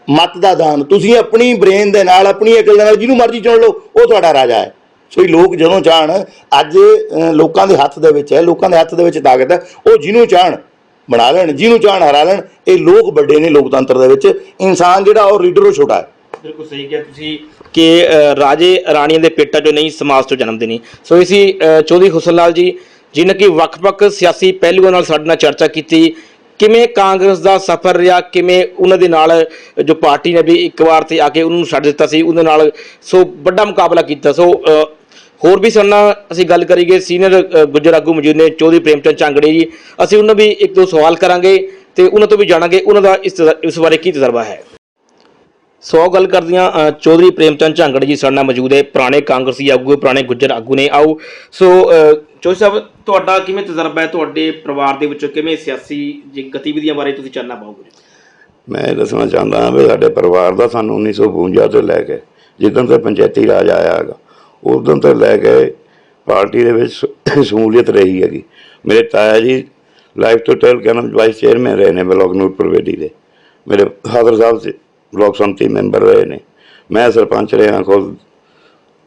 ਮਤ ਦਾ ਦਾਨ, ਤੁਸੀਂ ਆਪਣੀ ਬ੍ਰੇਨ ਦੇ ਨਾਲ, ਆਪਣੀ ਅਕਲ ਦੇ ਨਾਲ ਜਿਹਨੂੰ ਮਰਜ਼ੀ ਚੁਣ ਲਓ, ਉਹ ਤੁਹਾਡਾ ਰਾਜਾ ਹੈ। ਸੋ ਇਹ ਲੋਕ ਜਦੋਂ ਚਾਹਣ, ਅੱਜ ਲੋਕਾਂ ਦੇ ਹੱਥ ਦੇ ਵਿੱਚ ਹੈ, ਲੋਕਾਂ ਦੇ ਹੱਥ ਦੇ ਵਿੱਚ ਤਾਕਤ ਹੈ, ਉਹ ਜਿਹਨੂੰ ਚਾਹਣ ਬਣਾ ਲੈਣ, ਜਿਹਨੂੰ ਚਾਹਣ ਹਰਾ ਲੈਣ। ਇਹ ਲੋਕ ਵੱਡੇ ਨੇ ਲੋਕਤੰਤਰ ਦੇ ਵਿੱਚ, ਇਨਸਾਨ ਜਿਹੜਾ ਉਹ ਲੀਡਰ ਉਹ ਛੋਟਾ ਹੈ। ਬਿਲਕੁਲ ਸਹੀ ਕਿਹਾ ਤੁਸੀਂ ਕਿ ਰਾਜੇ ਰਾਣੀਆਂ ਦੇ ਪੇਟਾਂ 'ਚੋਂ ਨਹੀਂ, ਸਮਾਜ ਤੋਂ ਜਨਮ ਦੇਣੀ। ਸੋ ਇਸੀ ਚੌਧਰੀ ਹੁਸਨ ਲਾਲ ਜੀ ਜਿਨ੍ਹਾਂ ਕਿ ਵੱਖ-ਵੱਖ ਸਿਆਸੀ ਪਹਿਲੂਆਂ ਨਾਲ ਸਾਡੇ ਨਾਲ ਚਰਚਾ ਕੀਤੀ, ਕਿਵੇਂ ਕਾਂਗਰਸ ਦਾ ਸਫ਼ਰ ਰਿਹਾ, ਕਿਵੇਂ ਉਹਨਾਂ ਦੇ ਨਾਲ ਜੋ ਪਾਰਟੀ ਨੇ ਵੀ ਇੱਕ ਵਾਰ ਤੇ ਆ ਕੇ ਉਹਨੂੰ ਛੱਡ ਦਿੱਤਾ ਸੀ, ਉਹਦੇ ਨਾਲ ਸੋ ਵੱਡਾ ਮੁਕਾਬਲਾ ਕੀਤਾ। ਸੋ ਹੋਰ ਵੀ ਸਾਡੇ ਨਾਲ ਅਸੀਂ ਗੱਲ ਕਰੀਏ, ਸੀਨੀਅਰ ਗੁੱਜਰ ਆਗੂ ਮੌਜੂਦ ਨੇ ਚੌਧਰੀ ਪ੍ਰੇਮਚੰਦ ਝਾਂਗੜੇ ਜੀ। ਅਸੀਂ ਉਹਨਾਂ ਵੀ ਇੱਕ ਦੋ ਸਵਾਲ ਕਰਾਂਗੇ ਤੇ ਉਹਨਾਂ ਤੋਂ ਵੀ ਜਾਣਾਂਗੇ ਉਹਨਾਂ ਦਾ ਇਸ ਬਾਰੇ ਕੀ ਤਜਰਬਾ ਹੈ। ਸੋ ਗੱਲ ਕਰਦੀਆਂ ਚੌਧਰੀ ਪ੍ਰੇਮਚੰਦ ਝਾਂਗੜੇ ਜੀ ਸਾਡੇ ਨਾਲ ਮੌਜੂਦ ਹੈ, ਪੁਰਾਣੇ ਕਾਂਗਰਸੀ ਆਗੂ, ਪੁਰਾਣੇ ਗੁੱਜਰ ਆਗੂ ਨੇ। ਆਓ ਸੋ ਚੌਧਰੀ ਸਾਹਿਬ, ਤੁਹਾਡਾ ਕਿਵੇਂ ਤਜਰਬਾ ਹੈ, ਤੁਹਾਡੇ ਪਰਿਵਾਰ ਦੇ ਵਿੱਚੋਂ ਕਿਵੇਂ ਸਿਆਸੀ ਗਤੀਵਿਧੀਆਂ ਬਾਰੇ ਤੁਸੀਂ ਚਾਨਣਾ ਪਾਓਗੇ? ਮੈਂ ਦੱਸਣਾ ਚਾਹੁੰਦਾ ਹਾਂ ਵੀ ਸਾਡੇ ਪਰਿਵਾਰ ਦਾ ਸਾਨੂੰ 1952 ਤੋਂ ਲੈ ਕੇ ਜਿੱਦਣ ਤੋਂ ਪੰਚਾਇਤੀ ਰਾਜ ਆਇਆ ਹੈਗਾ, ਉਦੋਂ ਤੋਂ ਲੈ ਕੇ ਪਾਰਟੀ ਦੇ ਵਿੱਚ ਸ਼ਮੂਲੀਅਤ ਰਹੀ ਹੈਗੀ। ਮੇਰੇ ਤਾਇਆ ਜੀ ਲਾਈਫ ਤੋਂ ਟੈਲ ਕੈਨਮ ਵਾਈਸ ਚੇਅਰਮੈਨ ਰਹੇ ਨੇ ਬਲਾਕ ਨੂਰਪੁਰ ਵੇਦੀ ਦੇ। ਮੇਰੇ ਫਾਦਰ ਸਾਹਿਬ ਬਲਾਕ ਸੰਮਤੀ ਮੈਂਬਰ ਰਹੇ ਨੇ। ਮੈਂ ਸਰਪੰਚ ਰਿਹਾ ਖੁਦ,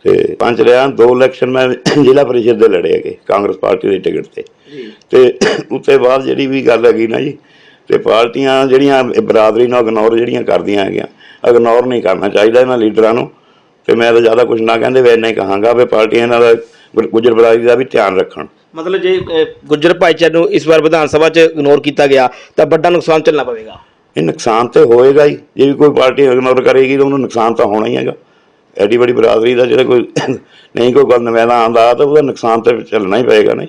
ਤੇ ਪੰਚ ਰਿਹਾ। 2 ਇਲੈਕਸ਼ਨ ਮੈਂ ਜ਼ਿਲ੍ਹਾ ਪਰਿਸ਼ਦ ਦੇ ਲੜੇ ਹੈਗੇ ਕਾਂਗਰਸ ਪਾਰਟੀ ਦੀ ਟਿਕਟ ਤੇ ਉੱਤੇ ਬਾਅਦ ਜਿਹੜੀ ਵੀ ਗੱਲ ਹੈਗੀ ਨਾ ਜੀ, ਤੇ ਪਾਰਟੀਆਂ ਜਿਹੜੀਆਂ ਬਰਾਦਰੀ ਨਾਲ ਇਗਨੋਰ ਜਿਹੜੀਆਂ ਕਰਦੀਆਂ ਹੈਗੀਆਂ, ਇਗਨੋਰ ਨਹੀਂ ਕਰਨਾ ਚਾਹੀਦਾ ਇਹਨਾਂ ਲੀਡਰਾਂ ਨੂੰ। ਤੇ ਮੈਂ ਤਾਂ ਜ਼ਿਆਦਾ ਕੁਝ ਨਾ ਕਹਿੰਦੇ ਵੇ ਇੰਨਾ ਹੀ ਕਹਾਂਗਾ ਵੀ ਪਾਰਟੀਆਂ ਇਹਨਾਂ ਦਾ ਗੁੱਜਰ ਬਰਾਦਰੀ ਦਾ ਵੀ ਧਿਆਨ ਰੱਖਣ। ਮਤਲਬ ਜੇ ਗੁੱਜਰ ਭਾਈਚਾਰੇ ਨੂੰ ਇਸ ਵਾਰ ਵਿਧਾਨ ਸਭਾ 'ਚ ਇਗਨੋਰ ਕੀਤਾ ਗਿਆ ਤਾਂ ਵੱਡਾ ਨੁਕਸਾਨ ਝੱਲਣਾ ਪਵੇਗਾ। ਇਹ ਨੁਕਸਾਨ ਤਾਂ ਹੋਏਗਾ ਹੀ, ਜੇ ਵੀ ਕੋਈ ਪਾਰਟੀ ਇਗਨੋਰ ਕਰੇਗੀ ਤਾਂ ਉਹਨੂੰ ਨੁਕਸਾਨ ਤਾਂ ਹੋਣਾ ਹੀ ਹੈਗਾ। ਐਡੀ ਬੜੀ ਬਰਾਦਰੀ ਦਾ ਜਿਹੜਾ ਕੋਈ ਨਹੀਂ ਕੋਈ ਗੱਲ ਨੁਮਾਇੰਦਾ ਆਉਂਦਾ ਤਾਂ ਉਹਦਾ ਨੁਕਸਾਨ ਤਾਂ ਝੱਲਣਾ ਹੀ ਪਏਗਾ। ਨਹੀਂ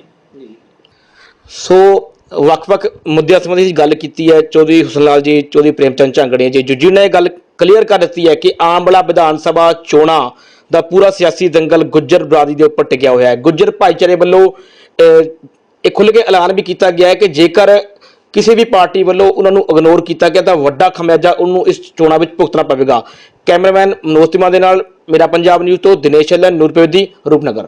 ਸੋ ਵੱਖ-ਵੱਖ ਮੁੱਦਿਆਂ ਸੰਬੰਧੀ ਗੱਲ ਕੀਤੀ ਹੈ ਚੌਧਰੀ ਹੁਸਨ ਲਾਲ ਜੀ, ਚੌਧਰੀ ਪ੍ਰੇਮਚੰਦ ਝਾਂਗੜੇ ਜੀ, ਜਿਨ੍ਹਾਂ ਨੇ ਗੱਲ ਕਲੀਅਰ ਕਰ ਦਿੱਤੀ ਹੈ ਕਿ ਆਉਣ ਵਾਲਾ ਵਿਧਾਨ ਸਭਾ ਚੋਣਾਂ ਦਾ ਪੂਰਾ ਸਿਆਸੀ ਦੰਗਲ ਗੁੱਜਰ ਬਰਾਦਰੀ ਦੇ ਉੱਪਰ ਟਿਕਿਆ ਹੋਇਆ ਹੈ। ਗੁੱਜਰ ਭਾਈਚਾਰੇ ਵੱਲੋਂ ਇਹ ਖੁੱਲ੍ਹ ਕੇ ਐਲਾਨ ਵੀ ਕੀਤਾ ਗਿਆ ਹੈ ਕਿ ਜੇਕਰ ਕਿਸੇ ਵੀ ਪਾਰਟੀ ਵੱਲੋਂ ਉਹਨਾਂ ਨੂੰ ਇਗਨੋਰ ਕੀਤਾ ਗਿਆ ਤਾਂ ਵੱਡਾ ਖਮਿਆਜਾ ਉਹਨੂੰ ਇਸ ਚੋਣਾਂ ਵਿੱਚ ਭੁਗਤਣਾ ਪਵੇਗਾ। ਕੈਮਰਾਮੈਨ ਮਨੋਜ ਤਿਮਾ ਦੇ ਨਾਲ ਮੇਰਾ ਪੰਜਾਬ ਨਿਊਜ਼ ਤੋਂ ਦਿਨੇਸ਼ ਚੱਲਨ, ਨੂਰਪੁਰ ਦੀ, ਰੂਪਨਗਰ।